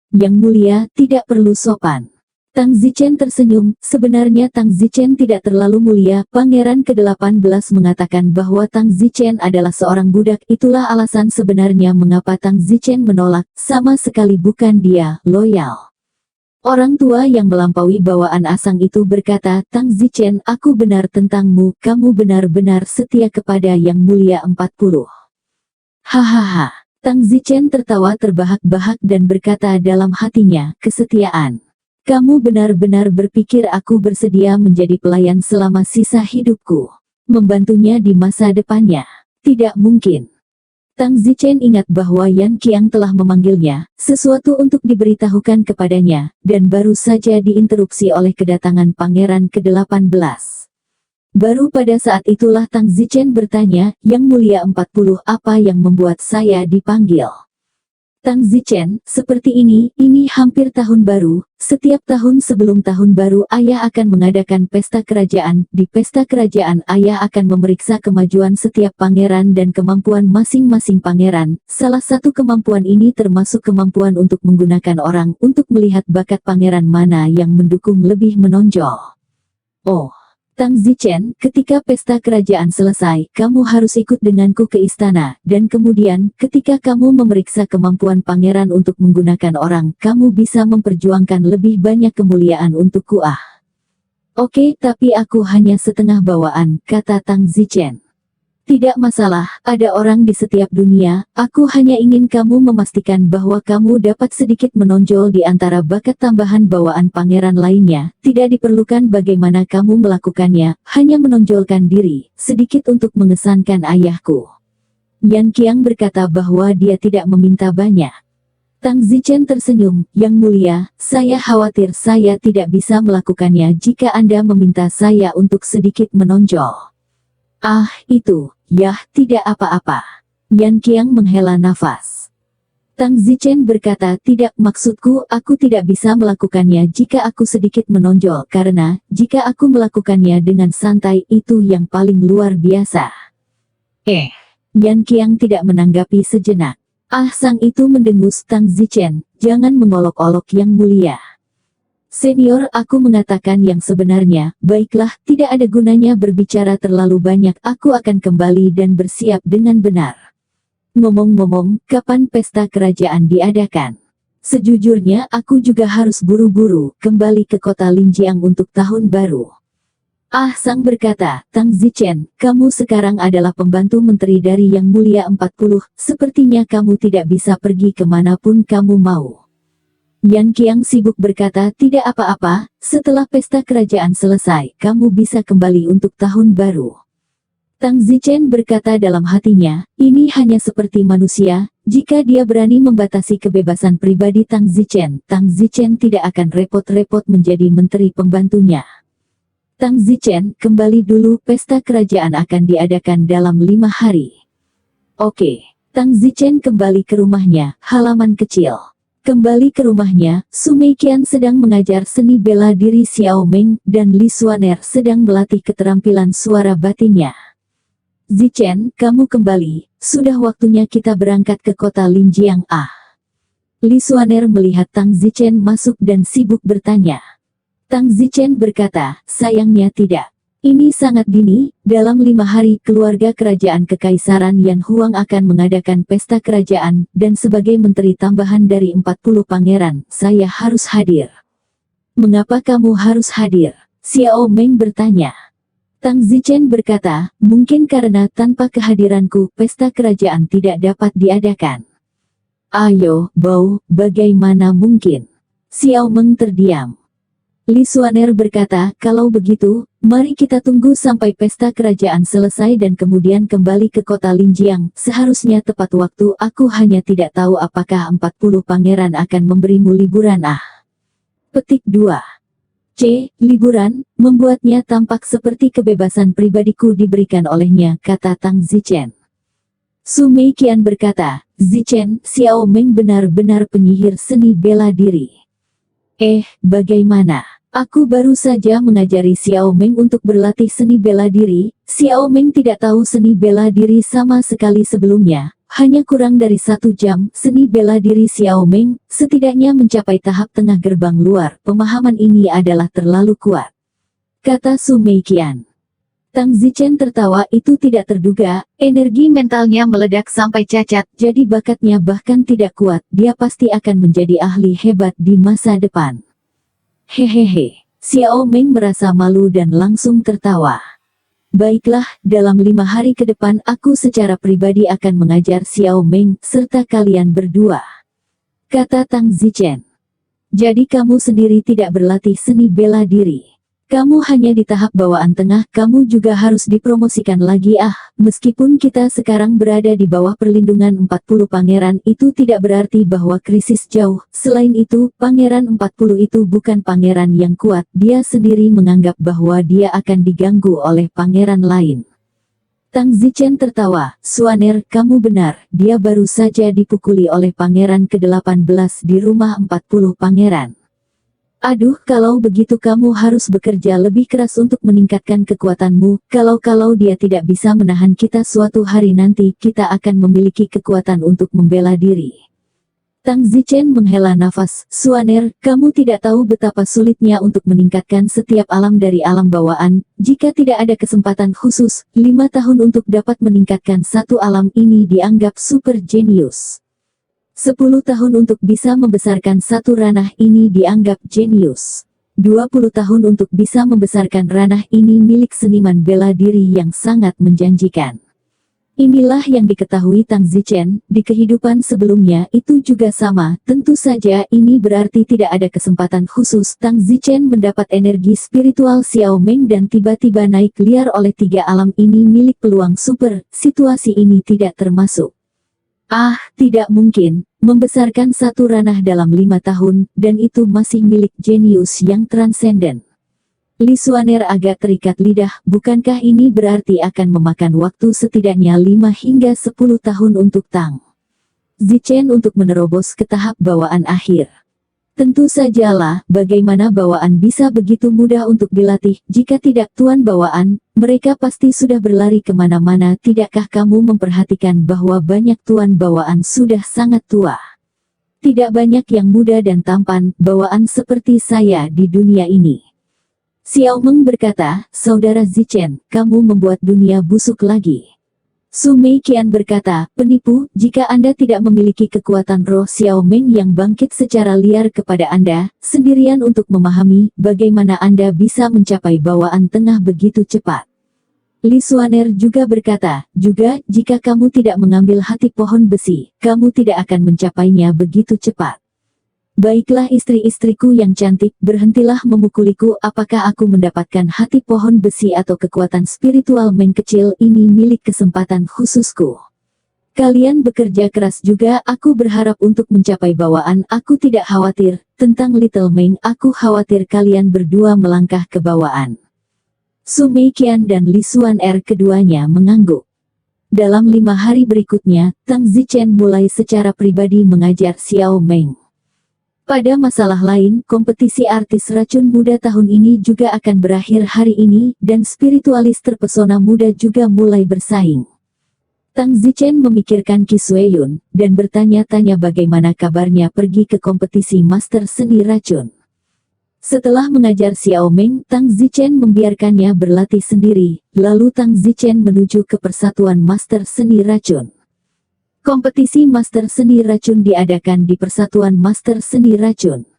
Yang Mulia, tidak perlu sopan. Tang Zichen tersenyum, sebenarnya Tang Zichen tidak terlalu mulia. Pangeran ke-18 mengatakan bahwa Tang Zichen adalah seorang budak, itulah alasan sebenarnya mengapa Tang Zichen menolak, sama sekali bukan dia, loyal. Orang tua yang melampaui bawaan asang itu berkata, Tang Zichen, aku benar tentangmu, kamu benar-benar setia kepada Yang Mulia 40. Hahaha. Tang Zichen tertawa terbahak-bahak dan berkata dalam hatinya, kesetiaan. Kamu benar-benar berpikir aku bersedia menjadi pelayan selama sisa hidupku? Membantunya di masa depannya? Tidak mungkin. Tang Zichen ingat bahwa Yan Qiang telah memanggilnya, sesuatu untuk diberitahukan kepadanya, dan baru saja diinterupsi oleh kedatangan Pangeran ke-18. Baru pada saat itulah Tang Zichen bertanya, Yang Mulia 40, apa yang membuat saya dipanggil? Tang Zichen, seperti ini hampir tahun baru. Setiap tahun sebelum tahun baru ayah akan mengadakan pesta kerajaan. Di pesta kerajaan ayah akan memeriksa kemajuan setiap pangeran dan kemampuan masing-masing pangeran. Salah satu kemampuan ini termasuk kemampuan untuk menggunakan orang untuk melihat bakat pangeran mana yang mendukung lebih menonjol. Oh, Tang Zichen, ketika pesta kerajaan selesai, kamu harus ikut denganku ke istana, dan kemudian, ketika kamu memeriksa kemampuan pangeran untuk menggunakan orang, kamu bisa memperjuangkan lebih banyak kemuliaan untukku. Oke, tapi aku hanya setengah bawaan, kata Tang Zichen. Tidak masalah, ada orang di setiap dunia, aku hanya ingin kamu memastikan bahwa kamu dapat sedikit menonjol di antara bakat tambahan bawaan pangeran lainnya, tidak diperlukan bagaimana kamu melakukannya, hanya menonjolkan diri, sedikit untuk mengesankan ayahku. Yan Qiang berkata bahwa dia tidak meminta banyak. Tang Zichen tersenyum, Yang Mulia, saya khawatir saya tidak bisa melakukannya jika Anda meminta saya untuk sedikit menonjol. Itu, tidak apa-apa. Yan Qiang menghela nafas. Tang Zichen berkata, tidak, maksudku, aku tidak bisa melakukannya jika aku sedikit menonjol, karena, jika aku melakukannya dengan santai, itu yang paling luar biasa. Yan Qiang tidak menanggapi sejenak. Sang itu mendengus. Tang Zichen, jangan mengolok-olok Yang Mulia. Senior, aku mengatakan yang sebenarnya. Baiklah, tidak ada gunanya berbicara terlalu banyak. Aku akan kembali dan bersiap dengan benar. Ngomong-ngomong, kapan pesta kerajaan diadakan? Sejujurnya, aku juga harus buru-buru kembali ke kota Linjiang untuk tahun baru. Sang berkata, Tang Zichen, kamu sekarang adalah pembantu menteri dari Yang Mulia 40. Sepertinya kamu tidak bisa pergi kemanapun kamu mau. Yan Qiang sibuk berkata, tidak apa-apa, setelah pesta kerajaan selesai, kamu bisa kembali untuk tahun baru. Tang Zichen berkata dalam hatinya, ini hanya seperti manusia, jika dia berani membatasi kebebasan pribadi Tang Zichen tidak akan repot-repot menjadi menteri pembantunya. Tang Zichen, kembali dulu, pesta kerajaan akan diadakan dalam 5 hari. Oke. Tang Zichen kembali ke rumahnya, halaman kecil. Kembali ke rumahnya, Su Meiqian sedang mengajar seni bela diri Xiao Meng, dan Li Xuaner sedang melatih keterampilan suara batinnya. Zichen, kamu kembali, sudah waktunya kita berangkat ke kota Linjiang. Li Xuaner melihat Tang Zichen masuk dan sibuk bertanya. Tang Zichen berkata, sayangnya tidak. Ini sangat dini, dalam 5 hari keluarga kerajaan Kekaisaran Yan Huang akan mengadakan pesta kerajaan, dan sebagai menteri tambahan dari 40 pangeran, saya harus hadir. Mengapa kamu harus hadir? Xiao Meng bertanya. Tang Zichen berkata, mungkin karena tanpa kehadiranku, pesta kerajaan tidak dapat diadakan. Ayo, Bao, bagaimana mungkin? Xiao Meng terdiam. Li Xuaner berkata, kalau begitu, mari kita tunggu sampai pesta kerajaan selesai dan kemudian kembali ke kota Linjiang. Seharusnya tepat waktu. Aku hanya tidak tahu apakah 40 pangeran akan memberimu liburan. Petik 2. Liburan, membuatnya tampak seperti kebebasan pribadiku diberikan olehnya, kata Tang Zichen. Su Meiqian berkata, Zichen, Xiao Meng benar-benar penyihir seni bela diri. Bagaimana? Aku baru saja mengajari Xiao Meng untuk berlatih seni bela diri. Xiao Meng tidak tahu seni bela diri sama sekali sebelumnya. Hanya kurang dari 1 jam, seni bela diri Xiao Meng setidaknya mencapai tahap tengah gerbang luar. Pemahaman ini adalah terlalu kuat, kata Su Meiqian. Tang Zichen tertawa, itu tidak terduga. Energi mentalnya meledak sampai cacat, jadi bakatnya bahkan tidak kuat. Dia pasti akan menjadi ahli hebat di masa depan. Hehehe. Xiao Meng merasa malu dan langsung tertawa. Baiklah, dalam 5 hari ke depan aku secara pribadi akan mengajar Xiao Meng, serta kalian berdua, kata Tang Zichen. Jadi kamu sendiri tidak berlatih seni bela diri. Kamu hanya di tahap bawaan tengah, kamu juga harus dipromosikan lagi. Meskipun kita sekarang berada di bawah perlindungan 40 pangeran, itu tidak berarti bahwa krisis jauh. Selain itu, pangeran 40 itu bukan pangeran yang kuat, dia sendiri menganggap bahwa dia akan diganggu oleh pangeran lain. Tang Zichen tertawa, Suaner, kamu benar, dia baru saja dipukuli oleh pangeran ke-18 di rumah 40 pangeran. Aduh, kalau begitu kamu harus bekerja lebih keras untuk meningkatkan kekuatanmu, kalau dia tidak bisa menahan kita suatu hari nanti, kita akan memiliki kekuatan untuk membela diri. Tang Zichen menghela nafas, Suaner, kamu tidak tahu betapa sulitnya untuk meningkatkan setiap alam dari alam bawaan, jika tidak ada kesempatan khusus, 5 tahun untuk dapat meningkatkan satu alam ini dianggap super jenius. 10 tahun untuk bisa membesarkan satu ranah ini dianggap jenius. 20 tahun untuk bisa membesarkan ranah ini milik seniman bela diri yang sangat menjanjikan. Inilah yang diketahui Tang Zichen, di kehidupan sebelumnya itu juga sama, tentu saja ini berarti tidak ada kesempatan khusus. Tang Zichen mendapat energi spiritual Xiao Meng dan tiba-tiba naik liar oleh 3 alam ini milik peluang super, situasi ini tidak termasuk. Ah, tidak mungkin, membesarkan satu ranah dalam 5 tahun, dan itu masih milik jenius yang transenden. Li Suaner agak terikat lidah, bukankah ini berarti akan memakan waktu setidaknya 5 hingga 10 tahun untuk Tang Zichen untuk menerobos ke tahap bawaan akhir. Tentu sajalah, bagaimana bawaan bisa begitu mudah untuk dilatih, jika tidak tuan bawaan, mereka pasti sudah berlari kemana-mana. Tidakkah kamu memperhatikan bahwa banyak tuan bawaan sudah sangat tua? Tidak banyak yang muda dan tampan, bawaan seperti saya di dunia ini. Xiao Meng berkata, Saudara Zichen, kamu membuat dunia busuk lagi. Su Meiqian berkata, penipu, jika Anda tidak memiliki kekuatan roh Xiao Meng yang bangkit secara liar kepada Anda, sendirian untuk memahami, bagaimana Anda bisa mencapai bawaan tengah begitu cepat. Li Suaner juga berkata, juga, jika kamu tidak mengambil hati pohon besi, kamu tidak akan mencapainya begitu cepat. Baiklah istri-istriku yang cantik, berhentilah memukuliku. Apakah aku mendapatkan hati pohon besi atau kekuatan spiritual Meng kecil ini milik kesempatan khususku? Kalian bekerja keras juga, aku berharap untuk mencapai bawaan. Aku tidak khawatir tentang Little Meng, aku khawatir kalian berdua melangkah ke bawaan. Su Meiqian dan Li Suaner keduanya mengangguk. Dalam 5 hari berikutnya, Tang Zichen mulai secara pribadi mengajar Xiao Meng. Pada masalah lain, kompetisi artis racun muda tahun ini juga akan berakhir hari ini, dan spiritualis terpesona muda juga mulai bersaing. Tang Zichen memikirkan Qi Xueyun, dan bertanya-tanya bagaimana kabarnya pergi ke kompetisi master seni racun. Setelah mengajar Xiao Meng, Tang Zichen membiarkannya berlatih sendiri, lalu Tang Zichen menuju ke persatuan master seni racun. Kompetisi Master Seni Racun diadakan di Persatuan Master Seni Racun.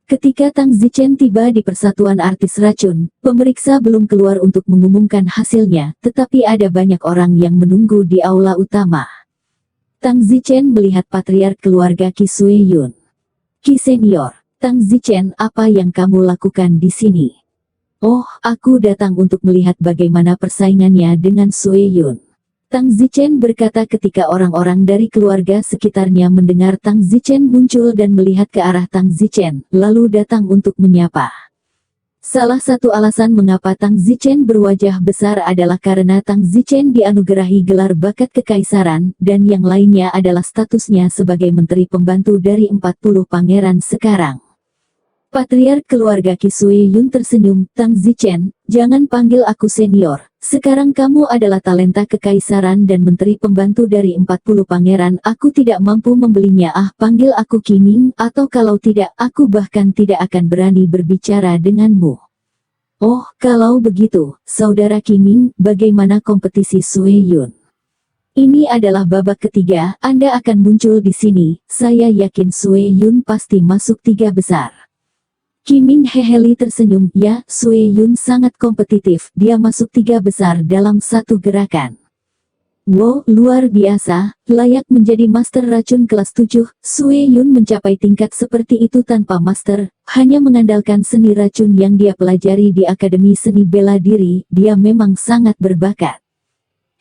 Ketika Tang Zichen tiba di Persatuan Artis Racun, pemeriksa belum keluar untuk mengumumkan hasilnya, tetapi ada banyak orang yang menunggu di aula utama. Tang Zichen melihat patriark keluarga Qi Xueyun. Qi Senior, Tang Zichen, apa yang kamu lakukan di sini? Oh, aku datang untuk melihat bagaimana persaingannya dengan Xueyun. Tang Zichen berkata ketika orang-orang dari keluarga sekitarnya mendengar Tang Zichen muncul dan melihat ke arah Tang Zichen, lalu datang untuk menyapa. Salah satu alasan mengapa Tang Zichen berwajah besar adalah karena Tang Zichen dianugerahi gelar bakat kekaisaran, dan yang lainnya adalah statusnya sebagai menteri pembantu dari 40 pangeran sekarang. Patriark keluarga Qi Xueyun tersenyum, Tang Zichen, jangan panggil aku senior, sekarang kamu adalah talenta kekaisaran dan menteri pembantu dari 40 pangeran, aku tidak mampu membelinya. Panggil aku Qiming, atau kalau tidak, aku bahkan tidak akan berani berbicara denganmu. Oh, kalau begitu, saudara Qiming, bagaimana kompetisi Xueyun? Ini adalah babak ketiga, Anda akan muncul di sini, saya yakin Xueyun pasti masuk 3 besar. Qiming Heheli tersenyum, ya, Xueyun sangat kompetitif, dia masuk 3 besar dalam satu gerakan. Wow, luar biasa, layak menjadi master racun kelas 7, Xueyun mencapai tingkat seperti itu tanpa master, hanya mengandalkan seni racun yang dia pelajari di Akademi Seni Bela Diri, dia memang sangat berbakat.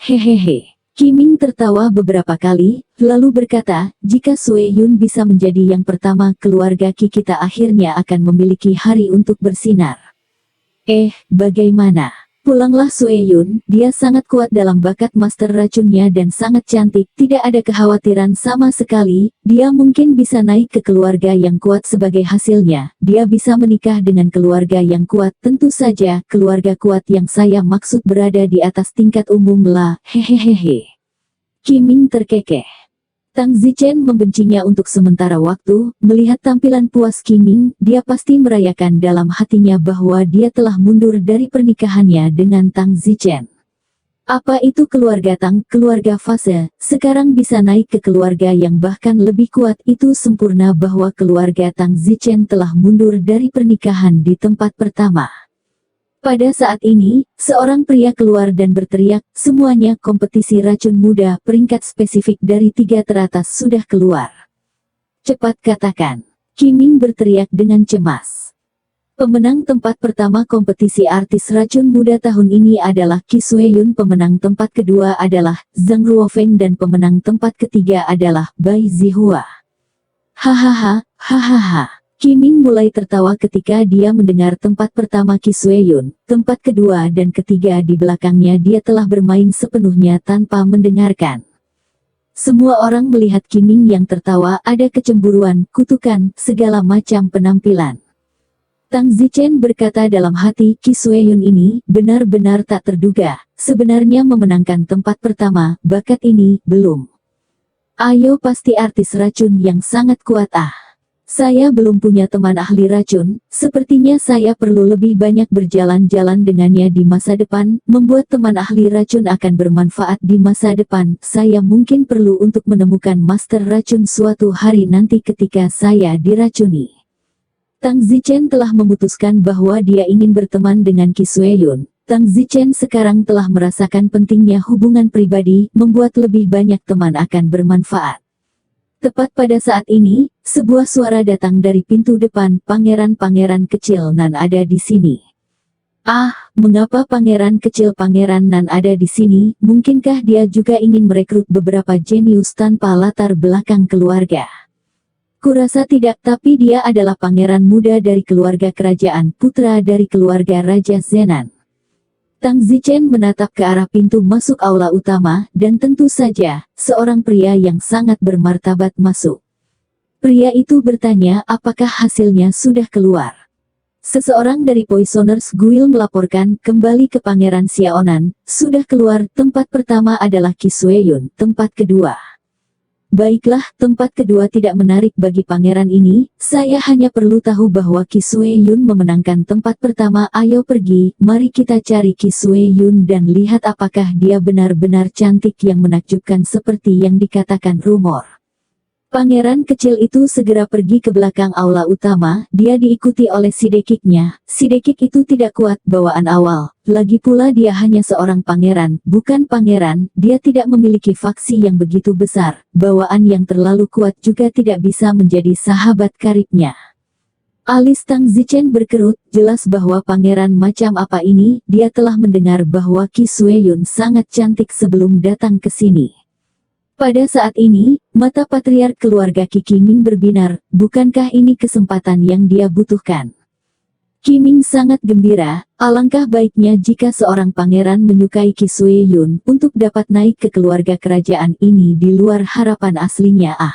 Hehehe. Qiming tertawa beberapa kali, lalu berkata, jika Xueyun bisa menjadi yang pertama, keluarga Qi kita akhirnya akan memiliki hari untuk bersinar. Bagaimana? Pulanglah Sueyun, dia sangat kuat dalam bakat master racunnya dan sangat cantik, tidak ada kekhawatiran sama sekali, dia mungkin bisa naik ke keluarga yang kuat sebagai hasilnya, dia bisa menikah dengan keluarga yang kuat, tentu saja, keluarga kuat yang saya maksud berada di atas tingkat umum lah, hehehehe. Qiming terkekeh. Tang Zichen membencinya untuk sementara waktu, melihat tampilan puas Qiming, dia pasti merayakan dalam hatinya bahwa dia telah mundur dari pernikahannya dengan Tang Zichen. Apa itu keluarga Tang, keluarga fase, sekarang bisa naik ke keluarga yang bahkan lebih kuat, itu sempurna bahwa keluarga Tang Zichen telah mundur dari pernikahan di tempat pertama. Pada saat ini, seorang pria keluar dan berteriak, semuanya kompetisi racun muda, peringkat spesifik dari 3 teratas sudah keluar. Cepat katakan. Qiming berteriak dengan cemas. Pemenang tempat pertama kompetisi artis racun muda tahun ini adalah Qi Sueyun, pemenang tempat kedua adalah Zhang Ruofeng dan pemenang tempat ketiga adalah Bai Zihua. Hahaha, hahaha. Qiming mulai tertawa ketika dia mendengar tempat pertama Qi Sueyun, tempat kedua dan ketiga di belakangnya dia telah bermain sepenuhnya tanpa mendengarkan. Semua orang melihat Qiming yang tertawa, ada kecemburuan, kutukan, segala macam penampilan. Tang Zichen berkata dalam hati, Qi Sueyun ini benar-benar tak terduga, sebenarnya memenangkan tempat pertama, bakat ini belum. Ayo, pasti artis racun yang sangat kuat ah. Saya belum punya teman ahli racun, sepertinya saya perlu lebih banyak berjalan-jalan dengannya di masa depan, membuat teman ahli racun akan bermanfaat di masa depan, saya mungkin perlu untuk menemukan master racun suatu hari nanti ketika saya diracuni. Tang Zichen telah memutuskan bahwa dia ingin berteman dengan Qi Sueyun. Tang Zichen sekarang telah merasakan pentingnya hubungan pribadi, membuat lebih banyak teman akan bermanfaat. Tepat pada saat ini, sebuah suara datang dari pintu depan, pangeran-pangeran kecil Nan ada di sini. Ah, mengapa pangeran kecil Pangeran Nan ada di sini? Mungkinkah dia juga ingin merekrut beberapa jenius tanpa latar belakang keluarga? Kurasa tidak, tapi dia adalah pangeran muda dari keluarga kerajaan, putra dari keluarga Raja Zenan. Tang Zichen menatap ke arah pintu masuk aula utama, dan tentu saja, seorang pria yang sangat bermartabat masuk. Pria itu bertanya apakah hasilnya sudah keluar. Seseorang dari Poisoners Guild melaporkan kembali ke Pangeran Xiaonan, sudah keluar, tempat pertama adalah Qi Sueyun, tempat kedua. Baiklah, tempat kedua tidak menarik bagi pangeran ini, saya hanya perlu tahu bahwa Qi Sueyun memenangkan tempat pertama, ayo pergi, mari kita cari Qi Sueyun dan lihat apakah dia benar-benar cantik yang menakjubkan seperti yang dikatakan rumor. Pangeran kecil itu segera pergi ke belakang aula utama, dia diikuti oleh sidekiknya, sidekik itu tidak kuat bawaan awal, lagi pula dia hanya seorang pangeran, bukan pangeran, dia tidak memiliki faksi yang begitu besar, bawaan yang terlalu kuat juga tidak bisa menjadi sahabat karibnya. Alis Tang Zichen berkerut, jelas bahwa pangeran macam apa ini, dia telah mendengar bahwa Qi Sueyun sangat cantik sebelum datang ke sini. Pada saat ini, mata patriark keluarga Qi Qiming berbinar, bukankah ini kesempatan yang dia butuhkan? Qiming sangat gembira, alangkah baiknya jika seorang pangeran menyukai Qi Sueyun untuk dapat naik ke keluarga kerajaan ini di luar harapan aslinya ah.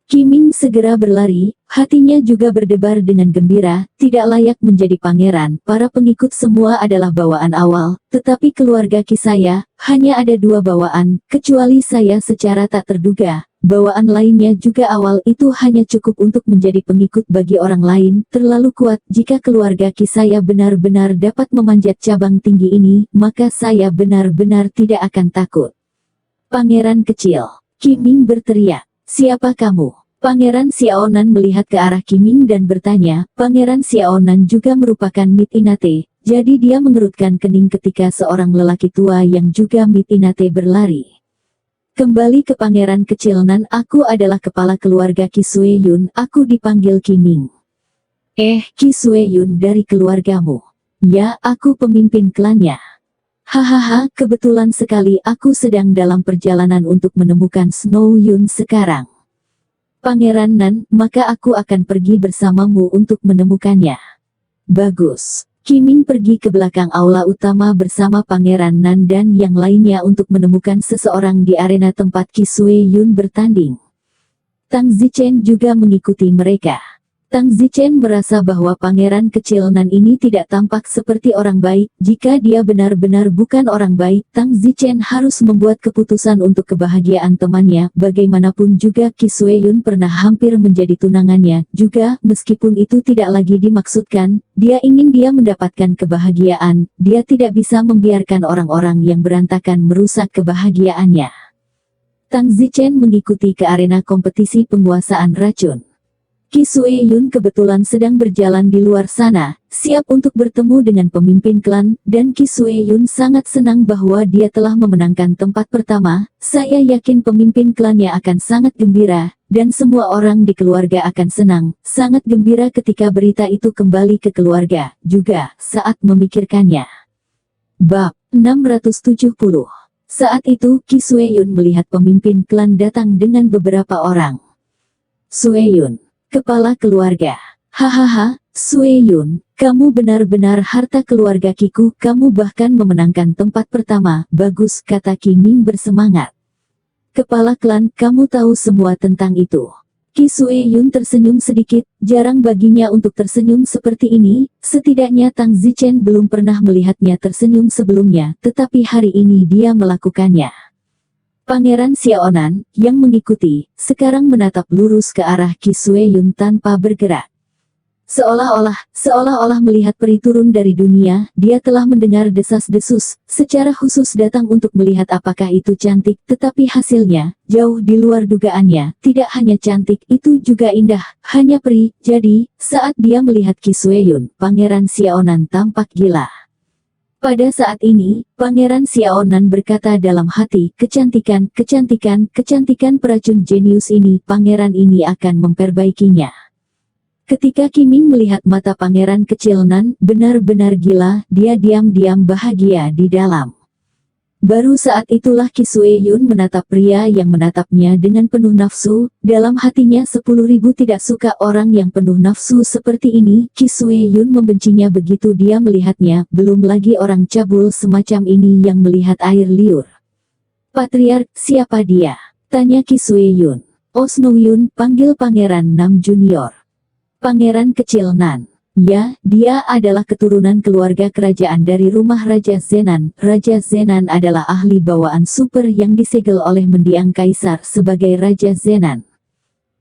Qiming segera berlari, hatinya juga berdebar dengan gembira, tidak layak menjadi pangeran, para pengikut semua adalah bawaan awal, tetapi keluarga Qi saya, hanya ada 2 bawaan, kecuali saya secara tak terduga, bawaan lainnya juga awal itu hanya cukup untuk menjadi pengikut bagi orang lain, terlalu kuat, jika keluarga Qi saya benar-benar dapat memanjat cabang tinggi ini, maka saya benar-benar tidak akan takut. Pangeran kecil, Qiming berteriak. Siapa kamu? Pangeran Xiaonan melihat ke arah Qiming dan bertanya, Pangeran Xiaonan juga merupakan Mitinate, jadi dia mengerutkan kening ketika seorang lelaki tua yang juga Mitinate berlari. Kembali ke pangeran kecil Nan, aku adalah kepala keluarga Qi Sueyun, aku dipanggil Qiming. Qi Sueyun dari keluargamu. Ya, aku pemimpin klannya. Hahaha, kebetulan sekali aku sedang dalam perjalanan untuk menemukan Snow Yun sekarang. Pangeran Nan, maka aku akan pergi bersamamu untuk menemukannya. Bagus. Kiming pergi ke belakang aula utama bersama Pangeran Nan dan yang lainnya untuk menemukan seseorang di arena tempat Ki Sue Yun bertanding. Tang Zichen juga mengikuti mereka. Tang Zichen merasa bahwa pangeran kecil Nan ini tidak tampak seperti orang baik. Jika dia benar-benar bukan orang baik, Tang Zichen harus membuat keputusan untuk kebahagiaan temannya. Bagaimanapun juga Ki Sue Yun pernah hampir menjadi tunangannya. Juga, meskipun itu tidak lagi dimaksudkan, dia ingin dia mendapatkan kebahagiaan. Dia tidak bisa membiarkan orang-orang yang berantakan merusak kebahagiaannya. Tang Zichen mengikuti ke arena kompetisi penguasaan racun. Ki Sue Yun kebetulan sedang berjalan di luar sana, siap untuk bertemu dengan pemimpin klan, dan Ki Sue Yun sangat senang bahwa dia telah memenangkan tempat pertama. Saya yakin pemimpin klannya akan sangat gembira, dan semua orang di keluarga akan senang, sangat gembira ketika berita itu kembali ke keluarga, juga saat memikirkannya. Bab 670. Saat itu Ki Sue Yun melihat pemimpin klan datang dengan beberapa orang. Sue Yun, kepala keluarga. Hahaha, Sue Yun, kamu benar-benar harta keluarga Kiku, kamu bahkan memenangkan tempat pertama. Bagus, kata Kiming bersemangat. Kepala klan, kamu tahu semua tentang itu. Ki Sue Yun tersenyum sedikit, jarang baginya untuk tersenyum seperti ini, setidaknya Tang Zichen belum pernah melihatnya tersenyum sebelumnya, tetapi hari ini dia melakukannya. Pangeran Xiaonan, yang mengikuti, sekarang menatap lurus ke arah Ki Sue Yun tanpa bergerak. Seolah-olah melihat peri turun dari dunia, dia telah mendengar desas-desus, secara khusus datang untuk melihat apakah itu cantik, tetapi hasilnya, jauh di luar dugaannya, tidak hanya cantik, itu juga indah, hanya peri. Jadi, saat dia melihat Ki Sue Yun, Pangeran Xiaonan tampak gila. Pada saat ini, Pangeran Xiaonan berkata dalam hati, kecantikan peracun jenius ini, pangeran ini akan memperbaikinya. Ketika Kiming melihat mata pangeran kecil Nan, benar-benar gila, dia diam-diam bahagia di dalam. Baru saat itulah Ki Sue Yun menatap pria yang menatapnya dengan penuh nafsu, dalam hatinya 10.000 tidak suka orang yang penuh nafsu seperti ini. Ki Sue Yun membencinya begitu dia melihatnya, belum lagi orang cabul semacam ini yang melihat air liur. Patriark, siapa dia? Tanya Ki Sue Yun. Oh Snow Yun, panggil Pangeran Nam Junior. Pangeran kecil Nan. Ya, dia adalah keturunan keluarga kerajaan dari rumah Raja Zenan. Raja Zenan adalah ahli bawaan super yang disegel oleh mendiang kaisar sebagai Raja Zenan.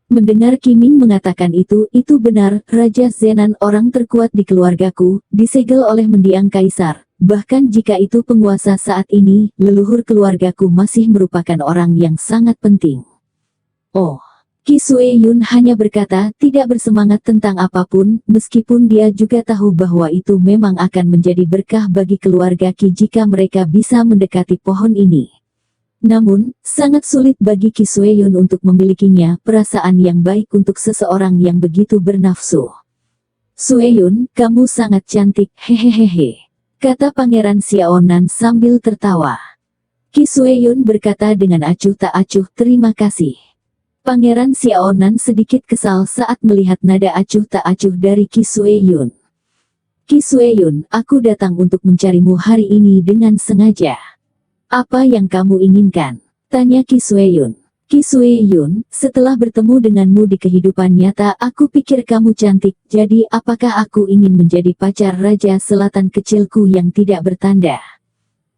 Mendengar Kiming mengatakan itu benar, Raja Zenan orang terkuat di keluargaku, disegel oleh mendiang kaisar. Bahkan jika itu penguasa saat ini, leluhur keluargaku masih merupakan orang yang sangat penting. Oh. Ki Sue Yun hanya berkata, tidak bersemangat tentang apapun, meskipun dia juga tahu bahwa itu memang akan menjadi berkah bagi keluarga Ki jika mereka bisa mendekati pohon ini. Namun, sangat sulit bagi Ki Sue Yun untuk memilikinya, perasaan yang baik untuk seseorang yang begitu bernafsu. Sue Yun, kamu sangat cantik, hehehehe, kata Pangeran Xiaonan sambil tertawa. Ki Sue Yun berkata dengan acuh tak acuh, terima kasih. Pangeran Xiaonan sedikit kesal saat melihat nada acuh tak acuh dari Ki Sue Yun. Ki Sue Yun, aku datang untuk mencarimu hari ini dengan sengaja. Apa yang kamu inginkan? Tanya Ki Sue Yun. Ki Sue Yun, setelah bertemu denganmu di kehidupan nyata, aku pikir kamu cantik, jadi apakah aku ingin menjadi pacar Raja Selatan kecilku yang tidak bertanda?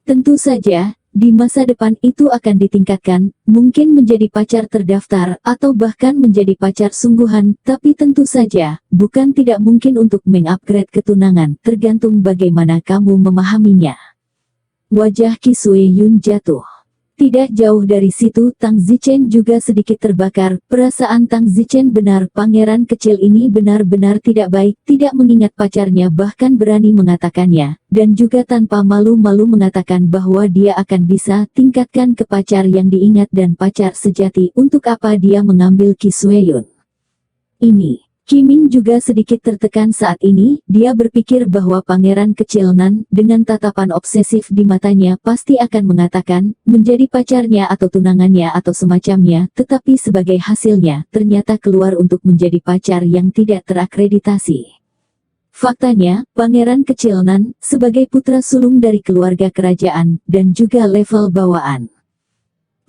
Tentu saja. Di masa depan itu akan ditingkatkan, mungkin menjadi pacar terdaftar, atau bahkan menjadi pacar sungguhan, tapi tentu saja, bukan tidak mungkin untuk mengupgrade ketunangan, tergantung bagaimana kamu memahaminya. Wajah Ki Sue Yun jatuh. Tidak jauh dari situ, Tang Zichen juga sedikit terbakar. Perasaan Tang Zichen benar, pangeran kecil ini benar-benar tidak baik, tidak mengingat pacarnya bahkan berani mengatakannya, dan juga tanpa malu-malu mengatakan bahwa dia akan bisa tingkatkan ke pacar yang diingat dan pacar sejati. Untuk apa dia mengambil Ki Sue Yun? Ini. Kiming juga sedikit tertekan saat ini, dia berpikir bahwa pangeran kecil Nan, dengan tatapan obsesif di matanya pasti akan mengatakan, menjadi pacarnya atau tunangannya atau semacamnya, tetapi sebagai hasilnya, ternyata keluar untuk menjadi pacar yang tidak terakreditasi. Faktanya, Pangeran Kecil Nan, sebagai putra sulung dari keluarga kerajaan, dan juga level bawaan.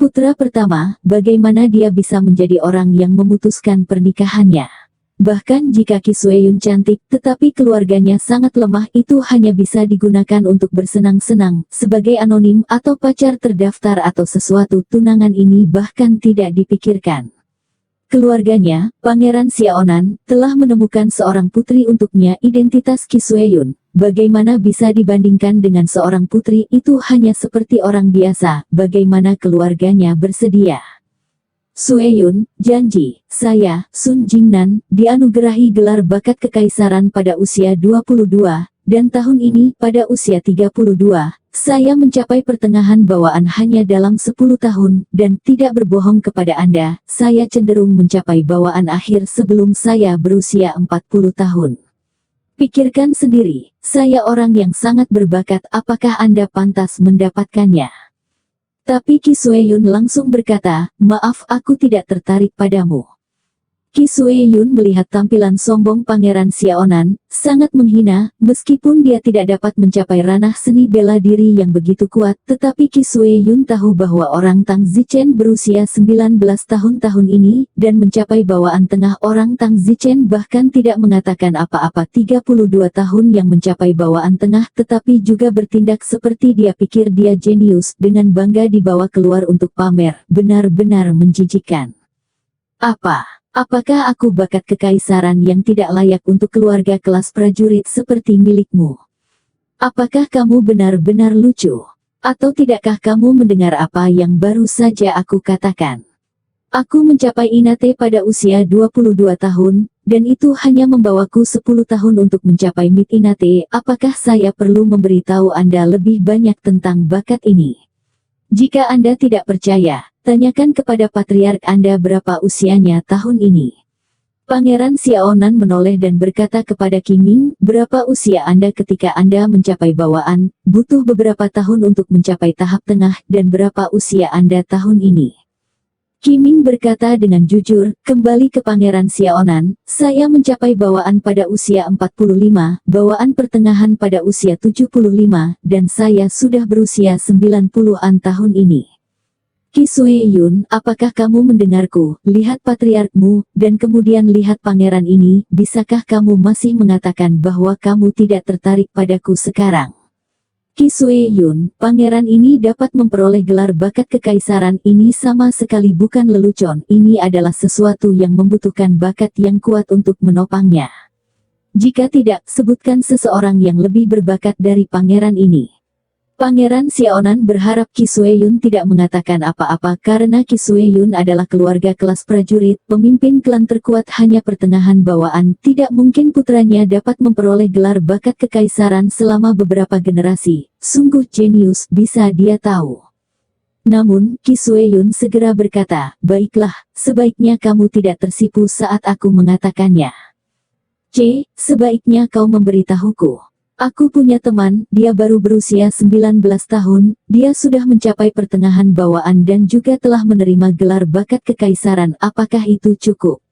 Putra pertama, bagaimana dia bisa menjadi orang yang memutuskan pernikahannya? Bahkan jika Ki Sueyun cantik, tetapi keluarganya sangat lemah, itu hanya bisa digunakan untuk bersenang-senang, sebagai anonim atau pacar terdaftar atau sesuatu. Tunangan ini bahkan tidak dipikirkan. Keluarganya, Pangeran Xiaonan, telah menemukan seorang putri untuknya. Identitas Ki Sueyun, bagaimana bisa dibandingkan dengan seorang putri? Itu hanya seperti orang biasa. Bagaimana keluarganya bersedia? Sueyun, janji, saya, Sun Jingnan, dianugerahi gelar bakat kekaisaran pada usia 22, dan tahun ini, pada usia 32, saya mencapai pertengahan bawaan hanya dalam 10 tahun, dan tidak berbohong kepada Anda, saya cenderung mencapai bawaan akhir sebelum saya berusia 40 tahun. Pikirkan sendiri, saya orang yang sangat berbakat, apakah Anda pantas mendapatkannya? Tapi Ki Sueyun langsung berkata, maaf, aku tidak tertarik padamu. Ki Sueyun melihat tampilan sombong Pangeran Xiaonan, sangat menghina, meskipun dia tidak dapat mencapai ranah seni bela diri yang begitu kuat, tetapi Ki Sueyun tahu bahwa orang Tang Zichen berusia 19 tahun ini, dan mencapai bawaan tengah. Orang Tang Zichen bahkan tidak mengatakan apa-apa. 32 tahun yang mencapai bawaan tengah, tetapi juga bertindak seperti dia pikir dia jenius, dengan bangga dibawa keluar untuk pamer, benar-benar menjijikkan. Apakah aku bakat kekaisaran yang tidak layak untuk keluarga kelas prajurit seperti milikmu? Apakah kamu benar-benar lucu? Atau tidakkah kamu mendengar apa yang baru saja aku katakan? Aku mencapai Inate pada usia 22 tahun, dan itu hanya membawaku 10 tahun untuk mencapai Mid Inate. Apakah saya perlu memberitahu Anda lebih banyak tentang bakat ini? Jika Anda tidak percaya, tanyakan kepada patriark Anda berapa usianya tahun ini. Pangeran Xiaonan menoleh dan berkata kepada Qingming, berapa usia Anda ketika Anda mencapai bawaan? Butuh beberapa tahun untuk mencapai tahap tengah, dan berapa usia Anda tahun ini? Qingming berkata dengan jujur, kembali ke Pangeran Xiaonan, saya mencapai bawaan pada usia 45, bawaan pertengahan pada usia 75, dan saya sudah berusia 90-an tahun ini. Ki Sueyun, apakah kamu mendengarku? Lihat patriarkmu, dan kemudian lihat pangeran ini. Bisakah kamu masih mengatakan bahwa kamu tidak tertarik padaku sekarang? Ki Sueyun, pangeran ini dapat memperoleh gelar bakat kekaisaran ini sama sekali bukan lelucon. Ini adalah sesuatu yang membutuhkan bakat yang kuat untuk menopangnya. Jika tidak, sebutkan seseorang yang lebih berbakat dari pangeran ini. Pangeran Xiaonan berharap Ki Sueyun tidak mengatakan apa-apa karena Ki Sueyun adalah keluarga kelas prajurit, pemimpin klan terkuat hanya pertengahan bawaan. Tidak mungkin putranya dapat memperoleh gelar bakat kekaisaran selama beberapa generasi. Sungguh jenius, bisa dia tahu. Namun, Ki Sueyun segera berkata, baiklah, sebaiknya kamu tidak tersipu saat aku mengatakannya. Sebaiknya kau memberitahuku. Aku punya teman, dia baru berusia 19 tahun, dia sudah mencapai pertengahan bawaan dan juga telah menerima gelar bakat kekaisaran. Apakah itu cukup?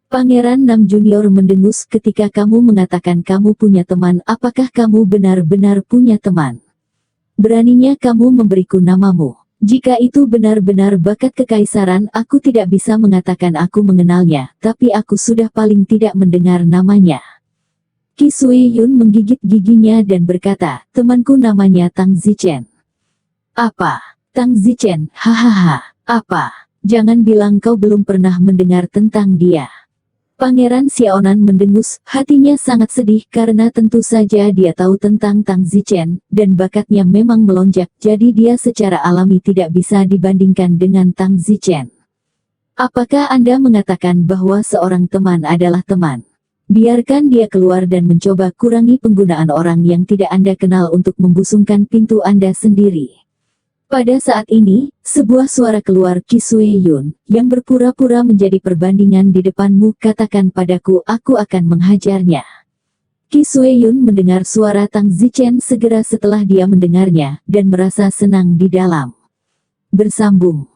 Pangeran Nam Junior mendengus ketika kamu mengatakan kamu punya teman. Apakah kamu benar-benar punya teman? Beraninya kamu memberiku namamu. Jika itu benar-benar bakat kekaisaran, aku tidak bisa mengatakan aku mengenalnya, tapi aku sudah paling tidak mendengar namanya. Ki Sueyun menggigit giginya dan berkata, temanku namanya Tang Zichen. Apa? Tang Zichen, hahaha, apa? Jangan bilang kau belum pernah mendengar tentang dia. Pangeran Xiaonan mendengus, hatinya sangat sedih karena tentu saja dia tahu tentang Tang Zichen, dan bakatnya memang melonjak, jadi dia secara alami tidak bisa dibandingkan dengan Tang Zichen. Apakah Anda mengatakan bahwa seorang teman adalah teman? Biarkan dia keluar dan mencoba kurangi penggunaan orang yang tidak Anda kenal untuk membusungkan pintu Anda sendiri. Pada saat ini, sebuah suara keluar Ki Sueyun, yang berpura-pura menjadi perbandingan di depanmu. Katakan padaku, aku akan menghajarnya. Ki Sueyun mendengar suara Tang Zichen segera setelah dia mendengarnya, dan merasa senang di dalam. Bersambung.